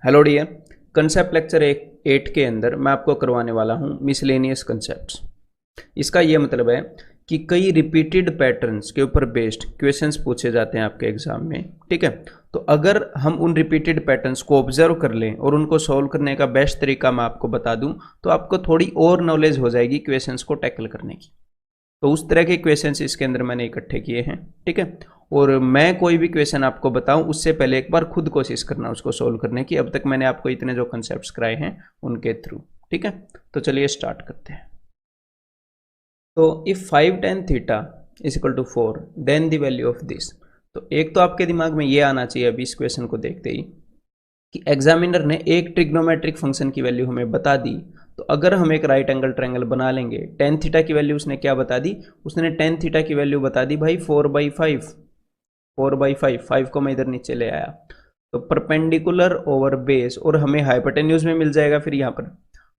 Hello dear. Concept lecture 8 के अंदर मैं आपको करवाने वाला हूँ मिसलेनियस कंसेप्ट्स। इसका ये मतलब है कि कई रिपीटेड पैटर्न्स के ऊपर बेस्ड क्वेश्चंस पूछे जाते हैं आपके एग्जाम में। ठीक है, तो अगर हम उन रिपीटेड पैटर्न्स को ऑब्जर्व कर लें और उनको सॉल्व करने का बेस्ट तरीका मैं आपको बता दूं तो आपको थोड़ी और नॉलेज हो जाएगी क्वेश्चंस को टैकल करने की। तो उस तरह के क्वेश्चंस इसके अंदर मैंने इकट्ठे किए हैं। ठीक है, और मैं कोई भी क्वेश्चन आपको बताऊं उससे पहले एक बार खुद कोशिश करना उसको सोल्व करने की। अब तक मैंने आपको इतने जो कंसेप्ट्स कराए हैं उनके थ्रू। ठीक है, तो चलिए स्टार्ट करते हैं। तो if 5 tan theta is equal to 4 then the value of this. तो एक तो आपके दिमाग में ये आना चाहिए अभी इस क्वेश्चन को देखते ही कि एग्जामिनर ने एक ट्रिग्नोमेट्रिक फंक्शन की वैल्यू हमें बता दी। तो अगर हम एक राइट एंगल ट्रायंगल बना लेंगे, टेन थीटा की वैल्यू उसने क्या बता दी? उसने टेन थीटा की वैल्यू बता दी भाई 4/5। 4/5, 5 को मैं इधर नीचे ले आया तो परपेंडिकुलर ओवर बेस, और हमें हाइपोटेन्यूज में मिल जाएगा फिर यहाँ पर।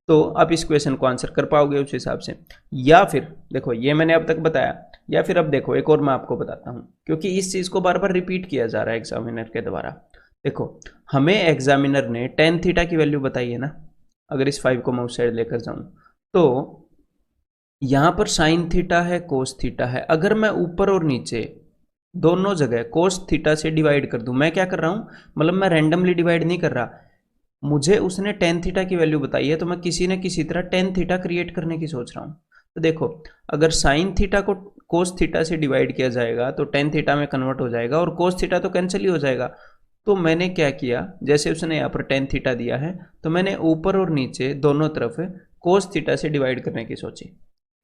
तो आप इस क्वेश्चन को आंसर कर पाओगे उस हिसाब से। या फिर देखो ये मैंने अब तक बताया, या फिर अब देखो एक और मैं आपको बताता हूँ, क्योंकि इस चीज को बार बार रिपीट किया जा रहा है एग्जामिनर के द्वारा। देखो हमें एग्जामिनर ने टेन थीटा की वैल्यू बताई है ना। अगर इस 5 को मैं उस साइड लेकर जाऊं तो यहां पर साइन थीटा है, कोस थीटा है। अगर मैं ऊपर और नीचे दोनों जगह कोस थीटा से डिवाइड कर दूं, मैं क्या कर रहा हूं, मतलब मैं रैंडमली डिवाइड नहीं कर रहा, मुझे उसने टेन थीटा की वैल्यू बताई है तो मैं किसी न किसी तरह टेन थीटा क्रिएट करने की सोच रहा हूं। तो देखो अगर साइन थीटा को कोस थीटा से डिवाइड किया जाएगा तो टेन थीटा में कन्वर्ट हो जाएगा और कोस थीटा तो कैंसिल ही हो जाएगा। तो मैंने क्या किया, जैसे उसने यहाँ पर टेन थीटा दिया है तो मैंने ऊपर और नीचे दोनों तरफ कोस थीटा से डिवाइड करने की सोची।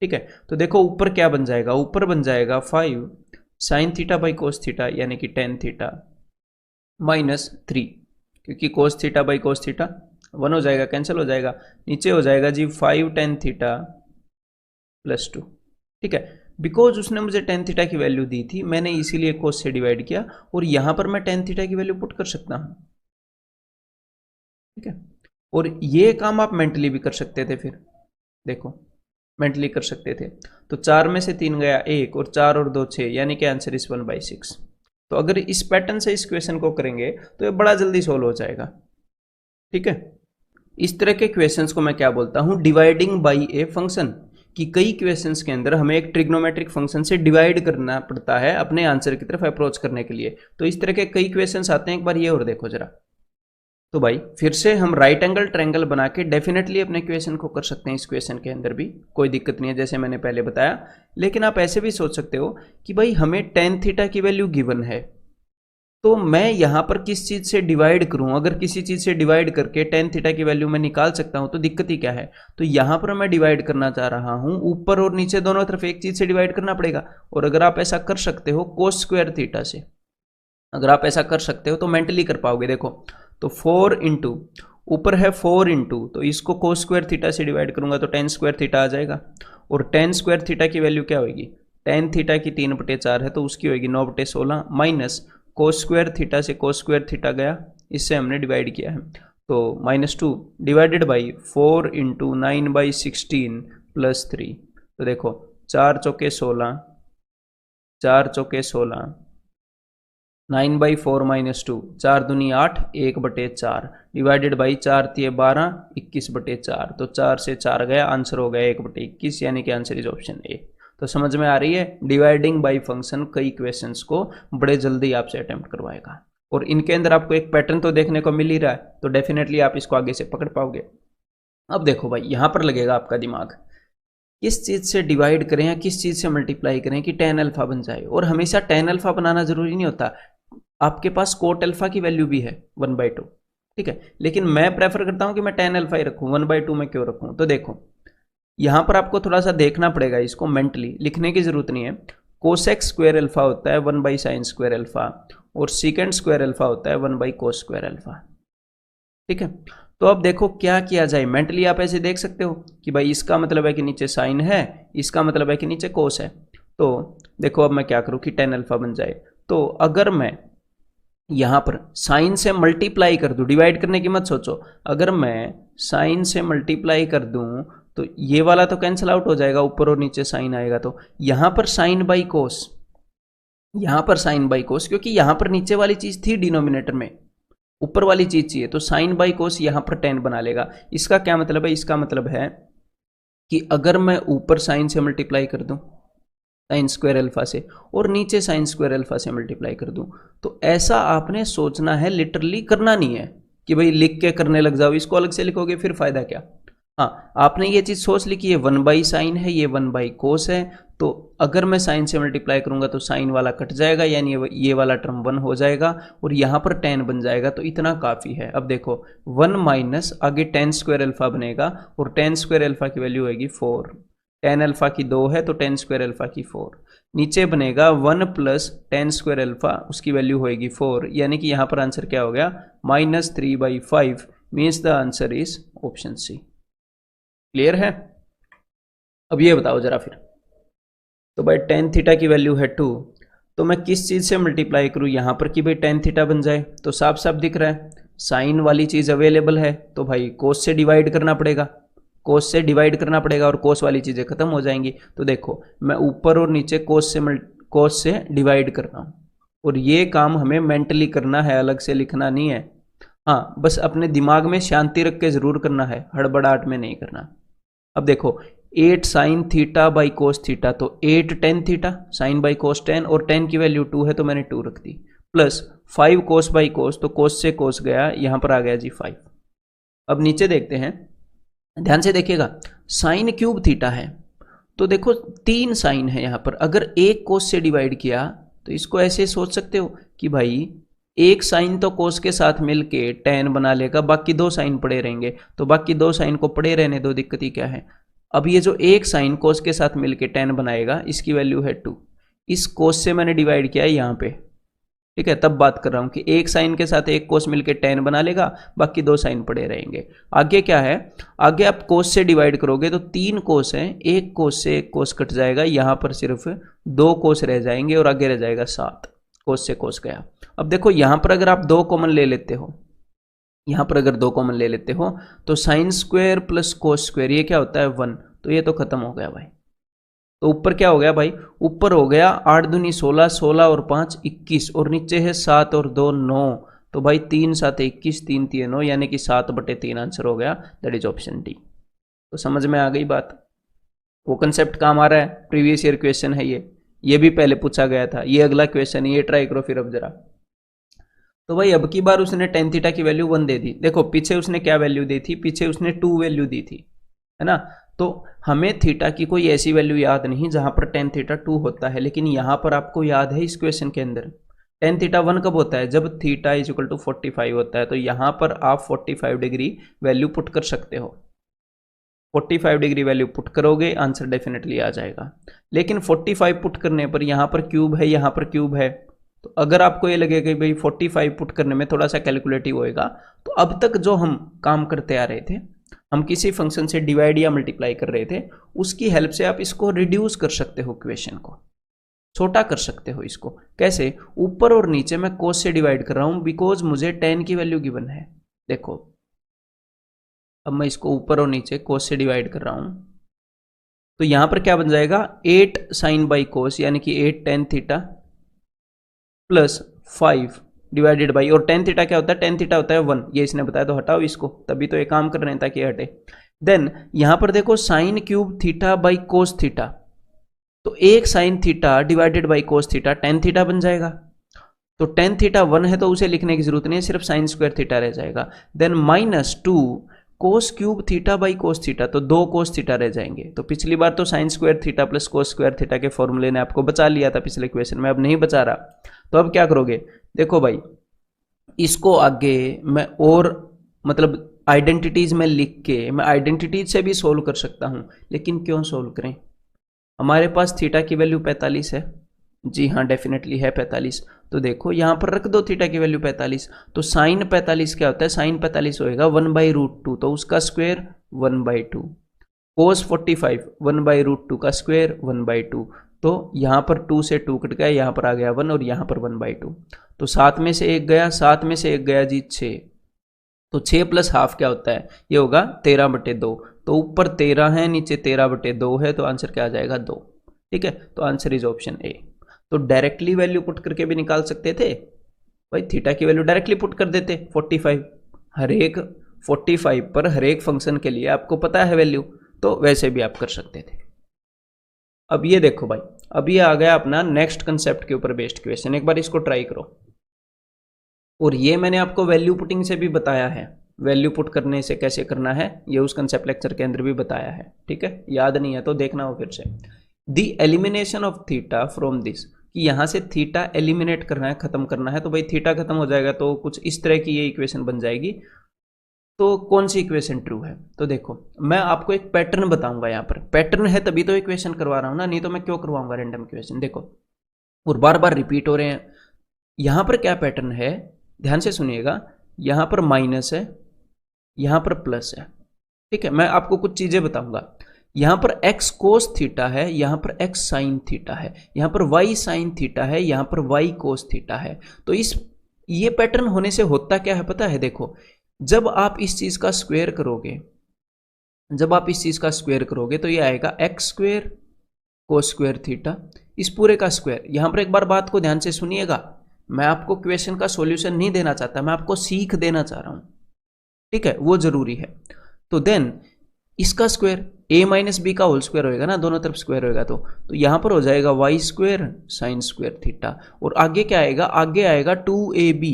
ठीक है, तो देखो ऊपर क्या बन जाएगा, ऊपर बन जाएगा 5 sign theta by cos theta यानी कि टेन थीटा -3, क्योंकि कोस थीटा बाई कोस थीटा 1 हो जाएगा, कैंसिल हो जाएगा। नीचे हो जाएगा जी 5 टेन थीटा +2। ठीक है, बिकॉज उसने मुझे टेन थीटा की वैल्यू दी थी, मैंने इसीलिए कोस से डिवाइड किया और यहां पर मैं टेन थीटा की वैल्यू पुट कर सकता हूं। ठीक है, और ये काम आप मेंटली भी कर सकते थे। फिर देखो मेंटली कर सकते थे तो 4 में से 3 गया 1 और 4 और 2 6, यानी कि आंसर इज 1/6। तो अगर इस पैटर्न से इस क्वेश्चन को करेंगे तो ये बड़ा जल्दी सोल्व हो जाएगा। ठीक है, इस तरह के क्वेश्चंस को मैं क्या बोलता हूं, डिवाइडिंग बाय ए फंक्शन। कि कई क्वेश्चंस के अंदर हमें एक ट्रिग्नोमेट्रिक फंक्शन से डिवाइड करना पड़ता है अपने आंसर की तरफ अप्रोच करने के लिए। तो इस तरह के कई क्वेश्चंस आते हैं, एक बार ये और देखो जरा। तो भाई फिर से हम राइट एंगल ट्रायंगल बना के डेफिनेटली अपने क्वेश्चन को कर सकते हैं। इस क्वेश्चन के अंदर भी कोई दिक्कत नहीं है जैसे मैंने पहले बताया। लेकिन आप ऐसे भी सोच सकते हो कि भाई हमें टेन थीटा की वैल्यू गिवन है तो मैं यहां पर किस चीज से डिवाइड करूं। अगर किसी चीज से डिवाइड करके टेन थीटा की वैल्यू मैं निकाल सकता हूं तो दिक्कत ही क्या है। तो यहां पर मैं डिवाइड करना चाह रहा हूं, ऊपर और नीचे दोनों तरफ एक चीज से डिवाइड करना पड़ेगा। और अगर आप ऐसा कर सकते हो कोस स्क्वायर थीटा से, अगर आप ऐसा कर सकते हो तो मेंटली कर पाओगे। देखो तो 4 इंटू ऊपर है 4 इंटू, तो इसको कोस स्क्वायर थीटा से डिवाइड करूंगा तो टेन स्क्वायर थीटा आ जाएगा। और टेन स्क्वायर थीटा की वैल्यू क्या होगी, टेन थीटा की 3/4 है तो उसकी होगी 9/16 माइनस कोस स्क्वायर थीटा से कोस स्क्वायर थीटा गया, इससे हमने डिवाइड किया है तो -2 डिवाइडेड बाई 4 इंटू 9/16 +3। तो देखो 4 चौके 16, 4 चौके 16, 9/4 -2, 4 दूनी 8, 1/4 डिवाइडेड बाई 4 तिये 12, 21/4। तो 4 से 4 गया, आंसर हो गया 1/21, यानी कि आंसर इज ऑप्शन ए। तो समझ में आ रही है, डिवाइडिंग बाई फंक्शन कई क्वेश्चंस को बड़े जल्दी आपसे अटेम्प्ट करवाएगा। और इनके अंदर आपको एक पैटर्न तो देखने को मिल ही रहा है, तो डेफिनेटली आप इसको आगे से पकड़ पाओगे। अब देखो भाई यहां पर लगेगा आपका दिमाग, किस चीज से डिवाइड करें या किस चीज से मल्टीप्लाई करें कि tan अल्फा बन जाए। और हमेशा tan अल्फा बनाना जरूरी नहीं होता, आपके पास कोट अल्फा की वैल्यू भी है 1/2। ठीक है, लेकिन मैं प्रेफर करता हूं कि मैं tan अल्फा ही रखूं, 1/2 में क्यों रखूं। तो देखो यहां पर आपको थोड़ा सा देखना पड़ेगा, इसको मेंटली लिखने की जरूरत नहीं है। कोसेक स्क्वायर अल्फा होता है 1/sin स्क्वायर अल्फा और सीकेंड स्क्वायर अल्फा होता है 1/cos स्क्वायर अल्फा। ठीक है, तो अब देखो क्या किया जाए, मेंटली आप ऐसे देख सकते हो कि भाई इसका मतलब है कि नीचे साइन है, इसका मतलब है कि नीचे कोस है। तो देखो अब मैं क्या करूं कि tan अल्फा बन जाए। तो अगर मैं यहां पर साइन से मल्टीप्लाई कर दूं, डिवाइड करने की मत सोचो, अगर मैं साइन से मल्टीप्लाई कर दूं तो ये वाला तो कैंसिल आउट हो जाएगा, ऊपर और नीचे साइन आएगा। तो यहां पर साइन बाई कोस, यहां पर साइन बाई कोस, क्योंकि यहां पर नीचे वाली चीज थी डिनोमिनेटर में, ऊपर वाली चीज चाहिए, तो साइन बाई कोस यहाँ पर टेन बना लेगा। इसका क्या मतलब है? इसका मतलब है कि अगर मैं ऊपर साइन से मल्टीप्लाई कर दूं साइन स्क्वायर अल्फा से, और नीचे साइन स्क्वायर अल्फा से मल्टीप्लाई कर दूं, तो ऐसा आपने सोचना है, लिटरली करना नहीं है कि भाई लिख के करने लग जाओ। इसको अलग से लिखोगे फिर फायदा क्या? हाँ, आपने ये चीज सोच ली कि ये 1/sin है, ये 1/cos है, तो अगर मैं साइन से मल्टीप्लाई करूंगा तो साइन वाला कट जाएगा, यानी ये वाला टर्म 1 हो जाएगा और यहाँ पर tan बन जाएगा, तो इतना काफी है। अब देखो 1 माइनस आगे tan स्क्वायर अल्फा बनेगा, और tan स्क्वायर अल्फा की वैल्यू होगी 4, tan अल्फा की 2 है तो tan स्क्वायर अल्फा की 4, नीचे बनेगा 1 प्लस tan स्क्वायर अल्फा, उसकी वैल्यू होगी 4, यानी कि यहाँ पर आंसर क्या हो गया? -3/5, means the answer is option C. Clear है? अब ये बताओ जरा फिर, तो भाई tan थीटा की वैल्यू है 2, तो मैं किस चीज से मल्टीप्लाई करूं यहां पर कि भाई tan थीटा बन जाए? तो साफ साफ दिख रहा है साइन वाली चीज अवेलेबल है, तो भाई कोस से डिवाइड करना पड़ेगा, कोस से डिवाइड करना पड़ेगा और कोस वाली चीजें खत्म हो जाएंगी। तो देखो मैं ऊपर और नीचे कोस से डिवाइड कर रहा हूं, और ये काम हमें मेंटली करना है, अलग से लिखना नहीं है। हाँ, बस अपने दिमाग में शांति रख के जरूर करना है, हड़बड़ाहट में नहीं करना। अब देखो 8 sign theta by cos theta, तो 8 tan theta sine by cos tan, और tan की वैल्यू 2 है तो मैंने 2 रख दी, प्लस 5 कोस बाई कोस, तो कोस से कोस गया, यहां पर आ गया जी 5। अब नीचे देखते हैं, ध्यान से देखिएगा, साइन क्यूब थीटा है, तो देखो 3 साइन है यहां पर। अगर एक कोस से डिवाइड किया तो इसको ऐसे सोच सकते हो कि भाई एक साइन तो कोस के साथ मिलके tan बना लेगा, बाकी 2 साइन पड़े रहेंगे, तो बाकी 2 साइन को पड़े रहने दो, दिक्कत ही क्या है। अब ये जो एक साइन कोस के साथ मिलके tan बनाएगा, इसकी वैल्यू है 2, इस कोस से मैंने डिवाइड किया है यहाँ पे, ठीक है, तब बात कर रहा हूं कि एक साइन के साथ एक कोस मिलके tan बना लेगा, बाकी 2 साइन पड़े रहेंगे। आगे क्या है? आगे आप कोस से डिवाइड करोगे तो 3 कोस है, एक कोस से एक कोस कट जाएगा, यहां पर सिर्फ 2 कोस रह जाएंगे और आगे रह जाएगा 7, कोस से कोस गया। अब देखो यहां पर अगर आप 2 कॉमन ले लेते हो, यहां पर अगर 2 कॉमन ले लेते हो तो sign square plus cos square ये क्या होता है? 1, तो ये तो खत्म हो गया भाई। तो ऊपर क्या हो गया भाई? ऊपर हो गया 8 दूनी 16, 16 और 5 21, और नीचे है 7 और 2 9, तो भाई 3 7 21, 3 3 9, यानी कि 7/3 आंसर हो गया, दैट इज ऑप्शन डी। तो समझ में आ गई बात? वो कंसेप्ट काम आ रहा है, प्रीवियस ईयर क्वेश्चन है ये भी पहले पूछा गया था, ये अगला क्वेश्चन है, ये ट्राई करो फिर अब जरा। तो भाई अब की बार उसने tan थीटा की वैल्यू 1 दे दी, देखो पीछे उसने क्या वैल्यू दी थी? पीछे उसने 2 वैल्यू दी थी, है ना? तो हमें थीटा की कोई ऐसी वैल्यू याद नहीं जहां पर tan थीटा 2 होता है, लेकिन यहां पर आपको याद है इस क्वेश्चन के अंदर tan थीटा 1 कब होता है? जब थीटा इज इक्वल टू 45 होता है, तो यहां पर आप 45 डिग्री वैल्यू पुट कर सकते हो, 45 डिग्री वैल्यू पुट करोगे, आंसर डेफिनेटली आ जाएगा। लेकिन 45 पुट करने पर यहां पर क्यूब है, यहां पर क्यूब है, तो अगर आपको ये लगे कि भाई 45 पुट करने में थोड़ा सा कैलकुलेटिव होएगा, तो अब तक जो हम काम करते आ रहे थे, हम किसी फंक्शन से डिवाइड या मल्टीप्लाई कर रहे थे, उसकी हेल्प से आप इसको रिड्यूस कर सकते हो, क्वेश्चन को छोटा कर सकते हो। इसको कैसे? ऊपर और नीचे मैं कोस से डिवाइड कर रहा हूं, बिकॉज मुझे tan की वैल्यू गिवन है। देखो अब मैं इसको ऊपर और नीचे कोस से डिवाइड कर रहा हूं, तो यहां पर क्या बन जाएगा? 8 साइन बाई कोस, यानी कि 8 tan theta plus 5 divided by, और tan थीटा क्या होता है? tan थीटा होता है 1, ये इसने बताया, तो हटाओ इसको, तभी तो ये काम कर रहे हैं ताकि हटे। देन यहां पर देखो sine cube theta by cos theta, तो एक sine theta divided by cos theta tan theta बन जाएगा, तो tan थीटा 1 है तो उसे लिखने की जरूरत नहीं है, सिर्फ साइन स्क्वायर थीटा रह जाएगा। Then -2 cos cube theta by cos theta, तो 2 कोस थीटा रह जाएंगे। तो पिछली बार तो sign square theta plus cos square theta के फॉर्मूले ने आपको बचा लिया था पिछले क्वेश्चन में, अब नहीं बचा रहा। तो अब क्या करोगे? देखो भाई इसको आगे मैं और मतलब आइडेंटिटीज में लिख के, मैं आइडेंटिटीज से भी सोल्व कर सकता हूं, लेकिन क्यों सोल्व करें? हमारे पास थीटा की वैल्यू 45 है, जी हाँ डेफिनेटली है 45, तो देखो यहां पर रख दो थीटा की वैल्यू 45, तो साइन 45 क्या होता है? साइन 45 होएगा 1/√2, तो उसका स्क्वायर 1/2, कोस 45 1/√2 का स्क्वायर 1/2, तो यहां पर 2 से 2 कट गया, यहां पर आ गया 1 और यहां पर 1/2, तो 7 में से 1 गया, 7 में से 1 गया जी 6, तो 6 प्लस हाफ क्या होता है? ये होगा 13/2, तो ऊपर 13 है, नीचे 13/2 है, तो आंसर क्या आ जाएगा? 2। ठीक है, तो आंसर इज ऑप्शन ए। तो डायरेक्टली वैल्यू पुट करके भी निकाल सकते थे, भाई थीटा की वैल्यू डायरेक्टली पुट कर देते 45, हर एक 45 पर हर एक फंक्शन के लिए आपको पता है वैल्यू, तो वैसे भी आप कर सकते थे। अब ये देखो भाई, अब ये आ गया अपना नेक्स्ट कंसेप्ट के ऊपर बेस्ड क्वेश्चन, एक बार इसको ट्राई करो। और ये मैंने आपको वैल्यू पुटिंग से भी बताया है, वैल्यू पुट करने से कैसे करना है ये उस कंसेप्ट लेक्चर के अंदर भी बताया है, ठीक है, याद नहीं है तो देखना हो फिर से। The elimination of theta from this, कि यहाँ से थीटा एलिमिनेट करना है, खत्म करना है, तो भाई थीटा खत्म हो जाएगा तो कुछ इस तरह की ये इक्वेशन बन जाएगी। तो कौन सी इक्वेशन ट्रू है? तो देखो मैं आपको एक पैटर्न बताऊंगा, यहाँ पर पैटर्न है तभी तो इक्वेशन करवा रहा हूँ ना, नहीं तो मैं क्यों करवाऊंगा रैंडम इक्वेशन। देखो और बार बार रिपीट हो रहे हैं। यहाँ पर क्या पैटर्न है, ध्यान से सुनिएगा, यहाँ पर माइनस है, यहाँ पर प्लस है, ठीक है। मैं आपको कुछ चीजें बताऊंगा, यहाँ पर x कोस थीटा है, यहाँ पर x साइन थीटा है, यहाँ पर y साइन थीटा है, यहाँ पर y कोस थीटा है। तो ये पैटर्न होने से होता क्या है पता है? देखो जब आप इस चीज का स्क्वायर करोगे, जब आप इस चीज का स्क्वायर करोगे तो ये आएगा x square cos square theta, इस पूरे का स्क्वायर। यहां पर एक बार बात को ध्यान से सुनिएगा, मैं आपको क्वेश्चन का सॉल्यूशन नहीं देना चाहता, मैं आपको सीख देना चाह रहा हूं, ठीक है, वो जरूरी है। तो देन इसका स्क्वायर a माइनस बी का होल स्क्वायर होएगा ना, दोनों तरफ स्क्वायर होएगा, तो यहां पर हो जाएगा y square sine square theta, और आगे क्या आएगा, आगे आएगा 2ab,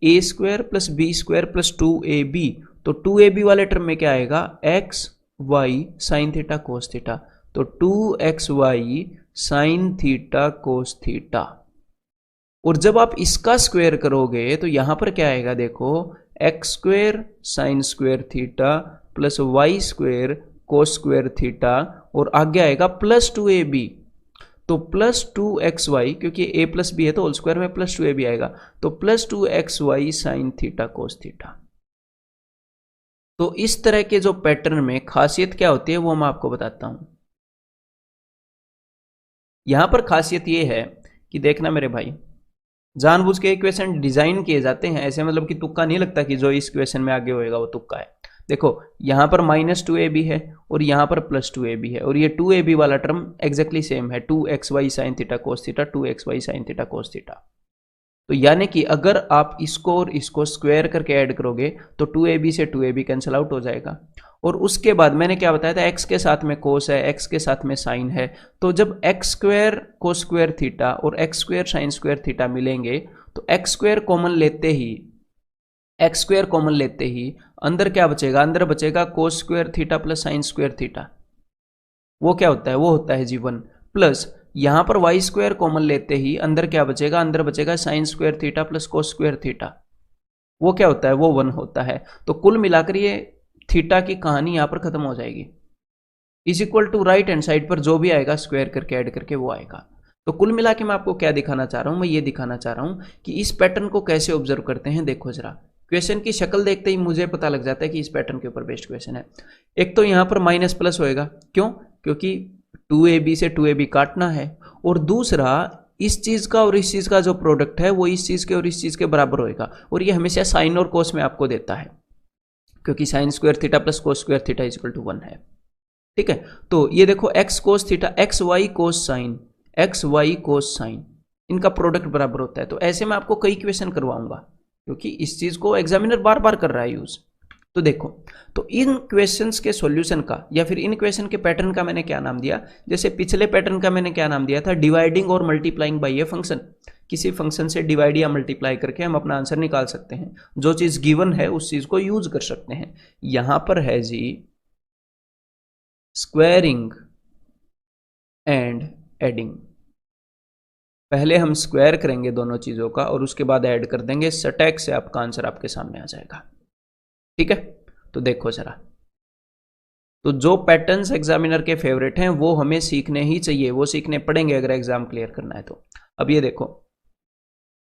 a square plus B square plus 2ab, तो 2ab वाले टर्म में क्या आएगा, x y sign theta cos theta, तो 2xy sine theta cos theta. और जब आप इसका स्क्वायर करोगे तो यहां पर क्या आएगा, देखो x square sine square theta plus y square cos square theta, और आगे आएगा प्लस 2ab, तो प्लस 2xy, क्योंकि a प्लस बी है तो होल स्क्वायर में प्लस 2ab आएगा, तो plus 2xy sine theta cos theta. तो इस तरह के जो पैटर्न में खासियत क्या होती है वो मैं आपको बताता हूं। यहां पर खासियत ये है कि देखना मेरे भाई, जानबूझ के इक्वेशन डिजाइन किए जाते हैं ऐसे, मतलब कि तुक्का नहीं लगता कि जो इस इक्वेशन में आगे होएगा वो तुक्का है। देखो यहां पर माइनस 2ab है और यहां पर प्लस 2ab है, और ये 2ab वाला टर्म एग्जैक्टली सेम है, 2xy sine theta cos theta, 2xy sine theta cos theta. तो यानी कि अगर आप इसको और इसको स्क्वायर करके ऐड करोगे तो 2ab से 2ab कैंसिल आउट हो जाएगा। और उसके बाद मैंने क्या बताया था, x के साथ में कोस है, x के साथ में साइन है, तो जब x square cos square theta और x square sine square theta मिलेंगे तो x स्क्वायर कॉमन लेते ही, x स्क्वायर कॉमन लेते ही अंदर क्या बचेगा, अंदर बचेगा कोस square theta plus sine square theta, वो क्या होता है, वो होता है जीवन, प्लस यहां पर y स्क्वायर कॉमन लेते ही अंदर क्या बचेगा, अंदर बचेगा sign square theta plus cos square theta, वो क्या होता है, वो 1 होता है। तो कुल मिलाकर ये थीटा की कहानी यहां पर खत्म हो जाएगी, is equal to right hand side पर जो भी आएगा स्क्वायर करके ऐड करके वो आएगा। तो कुल मिला के मैं आपको क्या दिखाना चाह रहा हूं, मैं ये दिखाना चाह रहा हूं कि इस पैटर्न को कैसे ऑब्जर्व करते हैं। देखो जरा, क्वेश्चन की शक्ल देखते ही मुझे पता लग जाता है कि इस पैटर्न के ऊपर बेस्ड क्वेश्चन है। एक तो यहां पर माइनस प्लस होएगा, क्यों, क्योंकि 2ab से 2ab काटना है, और दूसरा इस चीज का और इस चीज का जो प्रोडक्ट है वो इस चीज के और इस चीज के बराबर होएगा, और ये हमेशा साइन और कोस में आपको देता है, क्योंकि sine square theta plus cos square theta is equal to 1 है, ठीक है। तो ये देखो x cos theta, X Y cos sine, X Y cos sine, इनका प्रोडक्ट बराबर होता है। तो ऐसे में आपको कई क्वेश्चन करवाऊंगा, क्योंकि इस चीज को एग्जामिनर बार बार कर रहा है यूज। तो देखो, तो इन क्वेश्चंस के सॉल्यूशन का या फिर इन क्वेश्चन के पैटर्न का मैंने क्या नाम दिया, जैसे पिछले पैटर्न का मैंने क्या नाम दिया था, डिवाइडिंग और मल्टीप्लाइंग बाय ए फंक्शन। किसी फंक्शन से डिवाइड या मल्टीप्लाई करके हम अपना आंसर निकाल सकते हैं, जो चीज गिवन है उस चीज को यूज कर सकते हैं। यहां पर है जी स्क्वायरिंग एंड एडिंग, पहले हम स्क्वायर करेंगे दोनों चीजों का और उसके बाद ऐड कर देंगे, सटैक से आपका आंसर आपके सामने आ जाएगा, ठीक है। तो देखो जरा, तो जो पैटर्न्स एग्जामिनर के फेवरेट हैं वो हमें सीखने ही चाहिए, वो सीखने पड़ेंगे अगर एग्जाम क्लियर करना है तो। अब ये देखो,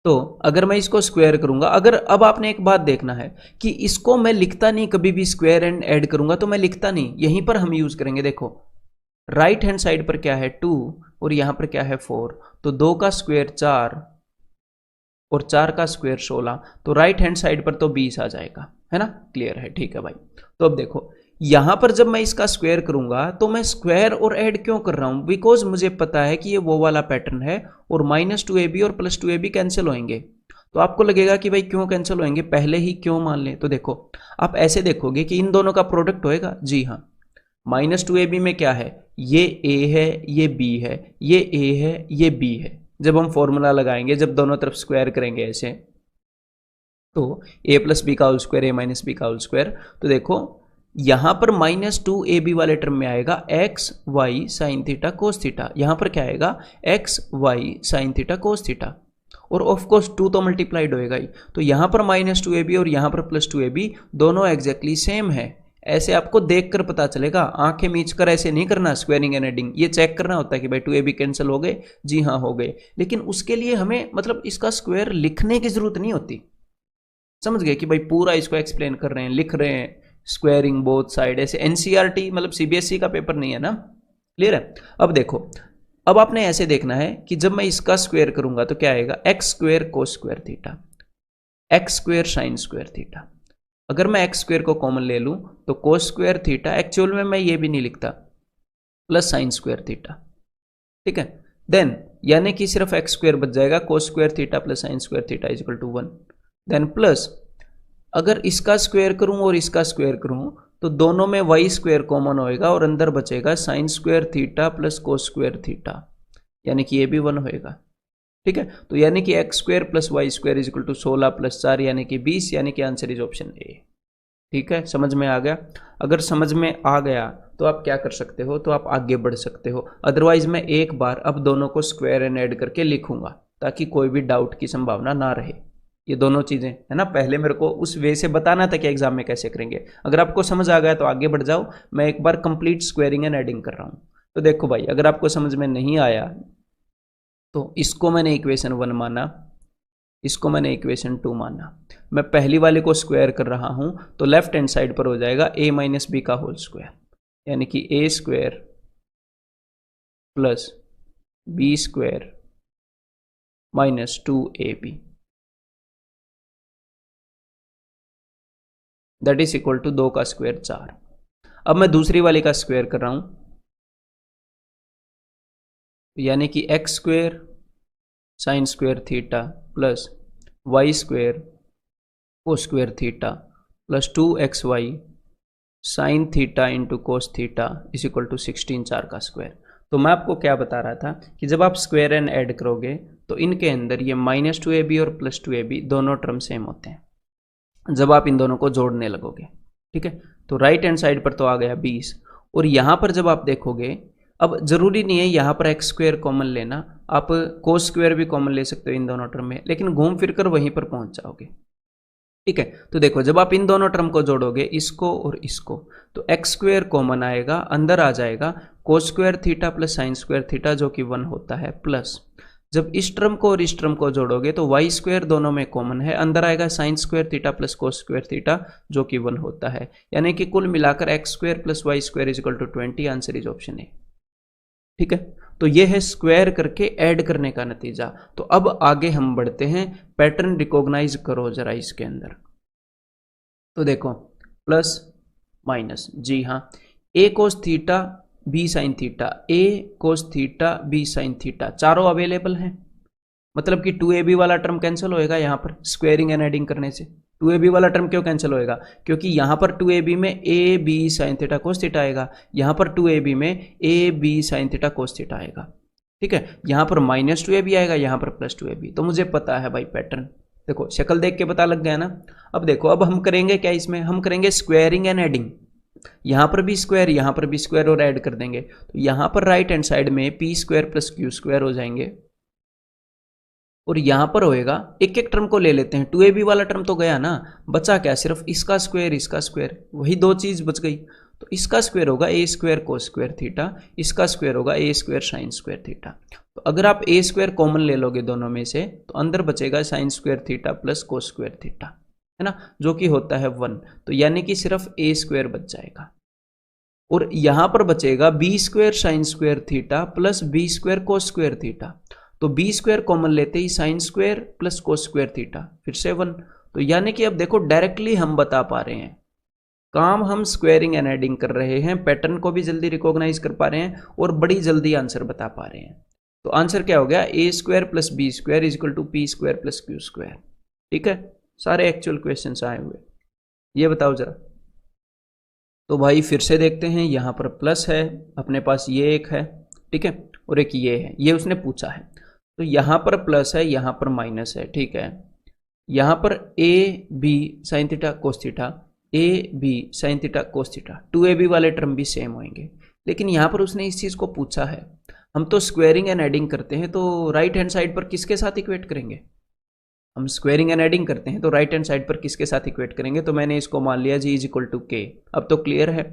तो अगर मैं इसको स्क्वायर करूंगा, अगर अब आपने एक बात देखना है कि इसको मैं लिखता नहीं, कभी भी स्क्वायर एंड ऐड करूंगा तो मैं लिखता नहीं, यहीं पर हम यूज करेंगे। देखो राइट हैंड साइड पर क्या है 2 और यहां पर क्या है 4, तो 2 का स्क्वायर 4 और 4 का स्क्वायर 16, तो राइट हैंड साइड पर तो 20 आ जाएगा, है ना, क्लियर है, ठीक है भाई। तो अब देखो यहां पर जब मैं इसका स्क्वायर करूंगा तो मैं स्क्वायर और ऐड क्यों कर रहा हूं, बिकॉज मुझे पता है कि ये वो वाला पैटर्न है और -2ab और +2ab कैंसिल होंगे, तो आपको लगेगा कि भाई क्यों कैंसिल होंगे, पहले ही क्यों मान लें। तो देखो आप ऐसे देखोगे कि इन दोनों का प्रोडक्ट होएगा, जी हाँ। -2ab में क्या है, ये a है, ये b है, ये a है, ये b है। जब हम फॉर्मूला लगाएंगे, जब दोनों तरफ स्क्वायर करेंगे ऐसे, तो a प्लस बी का whole square, a minus B का होल स्क्वायर। तो देखो यहां पर -2ab वाले टर्म में आएगा x y sign theta cos theta, यहां पर क्या आएगा x y sign theta cos theta, और ऑफ कोर्स 2 तो मल्टीप्लाइड होएगा ही। तो यहां पर -2ab और यहां पर +2ab दोनों एग्जैक्टली सेम है। ऐसे आपको देखकर पता चलेगा, आंखें मीच कर ऐसे नहीं करना स्क्वायरिंग एंड एडिंग, ये चेक करना होता है कि भाई 2ab कैंसिल हो गए, जी हाँ हो गए। लेकिन उसके लिए हमें मतलब इसका स्क्वायर लिखने की जरूरत नहीं होती, समझ गए कि भाई पूरा इसको एक्सप्लेन कर रहे हैं, लिख रहे हैं स्क्वायरिंग बोथ साइड, ऐसे एनसीईआरटी मतलब सीबीएसई का पेपर नहीं है ना, क्लियर है। अब देखो, अब आपने ऐसे देखना है कि जब मैं इसका स्क्वायर करूंगा तो क्या आएगा, x square cos square theta, x square sine square theta. अगर मैं एक्स स्क्वायर को कॉमन ले लूं तो कोस स्क्वायर थीटा, एक्चुअल में मैं ये भी नहीं लिखता, प्लस साइन स्क्वायर थीटा, ठीक है। देन यानी कि सिर्फ एक्स स्क्वायर बच जाएगा, cos square theta plus sine square theta is equal to 1। Then plus अगर इसका स्क्वायर करूं और इसका स्क्वायर करूं तो दोनों में वाई स्क्वायर कॉमन होएगा और अंदर बचेगा sign square theta plus cos square theta, यानी कि ये भी 1 होएगा, ठीक है। तो यानी कि X square plus Y square is equal to 16 plus 4 यानी कि 20, यानी कि आंसर इज ऑप्शन ए, ठीक है। समझ में आ गया? अगर समझ में आ गया तो आप क्या कर सकते हो, तो आप आगे बढ़ सकते हो। अदरवाइज मैं एक बार अब दोनों को स्क्वायर एंड ऐड करके लिखूंगा ताकि कोई भी डाउट की संभावना ना रहे। ये दोनों चीजें है ना, पहले मेरे को उस वे से बताना था कि एग्जाम में कैसे करेंगे। अगर आपको समझ आ गया तो आगे बढ़ जाओ, मैं एक बार कंप्लीट स्क्वायरिंग एंड एडिंग कर रहा हूं। तो देखो भाई, अगर आपको समझ में नहीं आया तो इसको मैंने इक्वेशन 1 माना, इसको मैंने इक्वेशन 2 माना, मैं पहली वाले को स्क्वायर कर रहा हूं तो लेफ्ट हैंड साइड पर हो जाएगा a माइनस बी का होल स्क्वायर, यानी कि a square plus B square minus 2ab, that is equal to 2 का स्क्वायर 4। अब मैं दूसरी वाली का स्क्वायर कर रहा हूं, यानी कि X square sine square theta plus Y square cos square theta plus 2xy sine theta into cos theta is equal to 16 4 का स्क्वायर। तो मैं आपको क्या बता रहा था कि जब आप स्क्वायर एंड ऐड करोगे तो इनके अंदर ये -2ab और +2ab दोनों टर्म सेम होते हैं जब आप इन दोनों को जोड़ने लगोगे, ठीक है। तो राइट हैंड साइड पर तो आ गया 20, और यहां पर जब आप देखोगे, अब जरूरी नहीं है यहां पर एक्स स्क्वायर कॉमन लेना, आप कोस स्क्वायर भी कॉमन ले सकते हो इन दोनों टर्म में, लेकिन घूम फिर कर वहीं पर पहुंच जाओगे, ठीक है। तो देखो जब आप इन दोनों टर्म को जोड़ोगे, इसको और इसको, तो एक्स स्क्वायर कॉमन आएगा, अंदर आ जाएगा cos square theta plus sine square theta जो कि 1 होता है, प्लस जब इस टर्म को और इस टर्म को जोड़ोगे तो वाई स्क्वायर दोनों में कॉमन है, अंदर आएगा sine square theta plus cos square theta जो कि 1 होता है, यानी कि कुल मिलाकर X square plus Y square is equal to 20, answer is option A, ठीक है। तो ये है स्क्वायर करके ऐड करने का नतीजा। तो अब आगे हम बढ़ते हैं, पैटर्न रिकॉग्नाइज करो जरा इसके अंदर। तो देखो प्लस माइनस, जी हाँ, a cos theta b sine theta, a cos theta b sine theta चारों अवेलेबल हैं, मतलब कि 2ab वाला टर्म कैंसिल होएगा यहाँ पर स्क्वायरिंग एंड एडिंग करने से। 2ab वाला टर्म क्यों कैंसिल होएगा, क्योंकि यहाँ पर 2ab में A B sine theta cos theta आएगा, यहाँ पर 2ab में A B sine theta cos theta आएगा, ठीक है। यहाँ पर -2ab आएगा, यहाँ पर +2ab। तो मुझे पता है भाई पैटर्न, देखो शक्ल देख के पता लग गया ना। अब देखो, अब हम करेंगे क्या, इसमें हम करेंगे स्क्वायरिंग एंड एडिंग, यहां पर भी स्क्वायर यहां पर भी स्क्वायर और ऐड कर देंगे। तो यहां पर राइट हैंड साइड में P square plus q square हो जाएंगे, और यहां पर होएगा, एक एक टर्म को ले लेते हैं, 2ab वाला टर्म तो गया ना, बचा क्या, सिर्फ इसका स्क्वायर इसका स्क्वायर, वही दो चीज बच गई। तो इसका स्क्वायर होगा ए स्क्वायर कोस स्क्वायर थीटा, इसका स्क्वायर होगा ए स्क्वायर साइन स्क्वायर थीटा। तो अगर आप ए स्क्वायर कॉमन ले लोगे दोनों में से तो अंदर बचेगा sign square theta plus cos square theta, है ना, जो कि होता है 1। तो यानी कि सिर्फ ए स्क्वायर बच जाएगा, और यहां पर बचेगा b square sine square theta plus B square cos square theta. तो बी स्क्वायर कॉमन लेते ही sine square plus cos square theta फिर से 1। तो यानी कि अब देखो डायरेक्टली हम बता पा रहे हैं, काम हम स्क्वायरिंग एंड एडिंग कर रहे हैं, पैटर्न को भी जल्दी रिकॉग्नाइज कर पा रहे हैं और बड़ी जल्दी आंसर बता पा रहे हैं। तो आंसर क्या हो गया, a square plus B square is equal to p square plus q square. ठीक है, सारे एक्चुअल क्वेश्चंस आए हुए। ये बताओ जरा। तो भाई फिर से देखते हैं, यहाँ पर प्लस है, अपने पास ये एक है, ठीक है, और एक ये है, ये उसने पूछा है। तो यहाँ पर प्लस है, यहाँ पर माइनस है, ठीक है। यहाँ पर A B sine theta cos theta, A B sine theta cos theta, 2ab वाले टर्म भी सेम होंगे। लेकिन यहाँ पर उसने इस चीज़ को पूछा है। हम तो स्क्वेयरिंग एंड एडिंग करते हैं, तो राइट हैंड साइड पर किसके साथ इक्वेट करेंगे? हम स्क्वेयरिंग एंड एडिंग करते हैं तो राइट हैंड साइड पर किसके साथ इक्वेट करेंगे? तो मैंने इसको मान लिया जी इज इक्वल टू के। अब तो क्लियर है,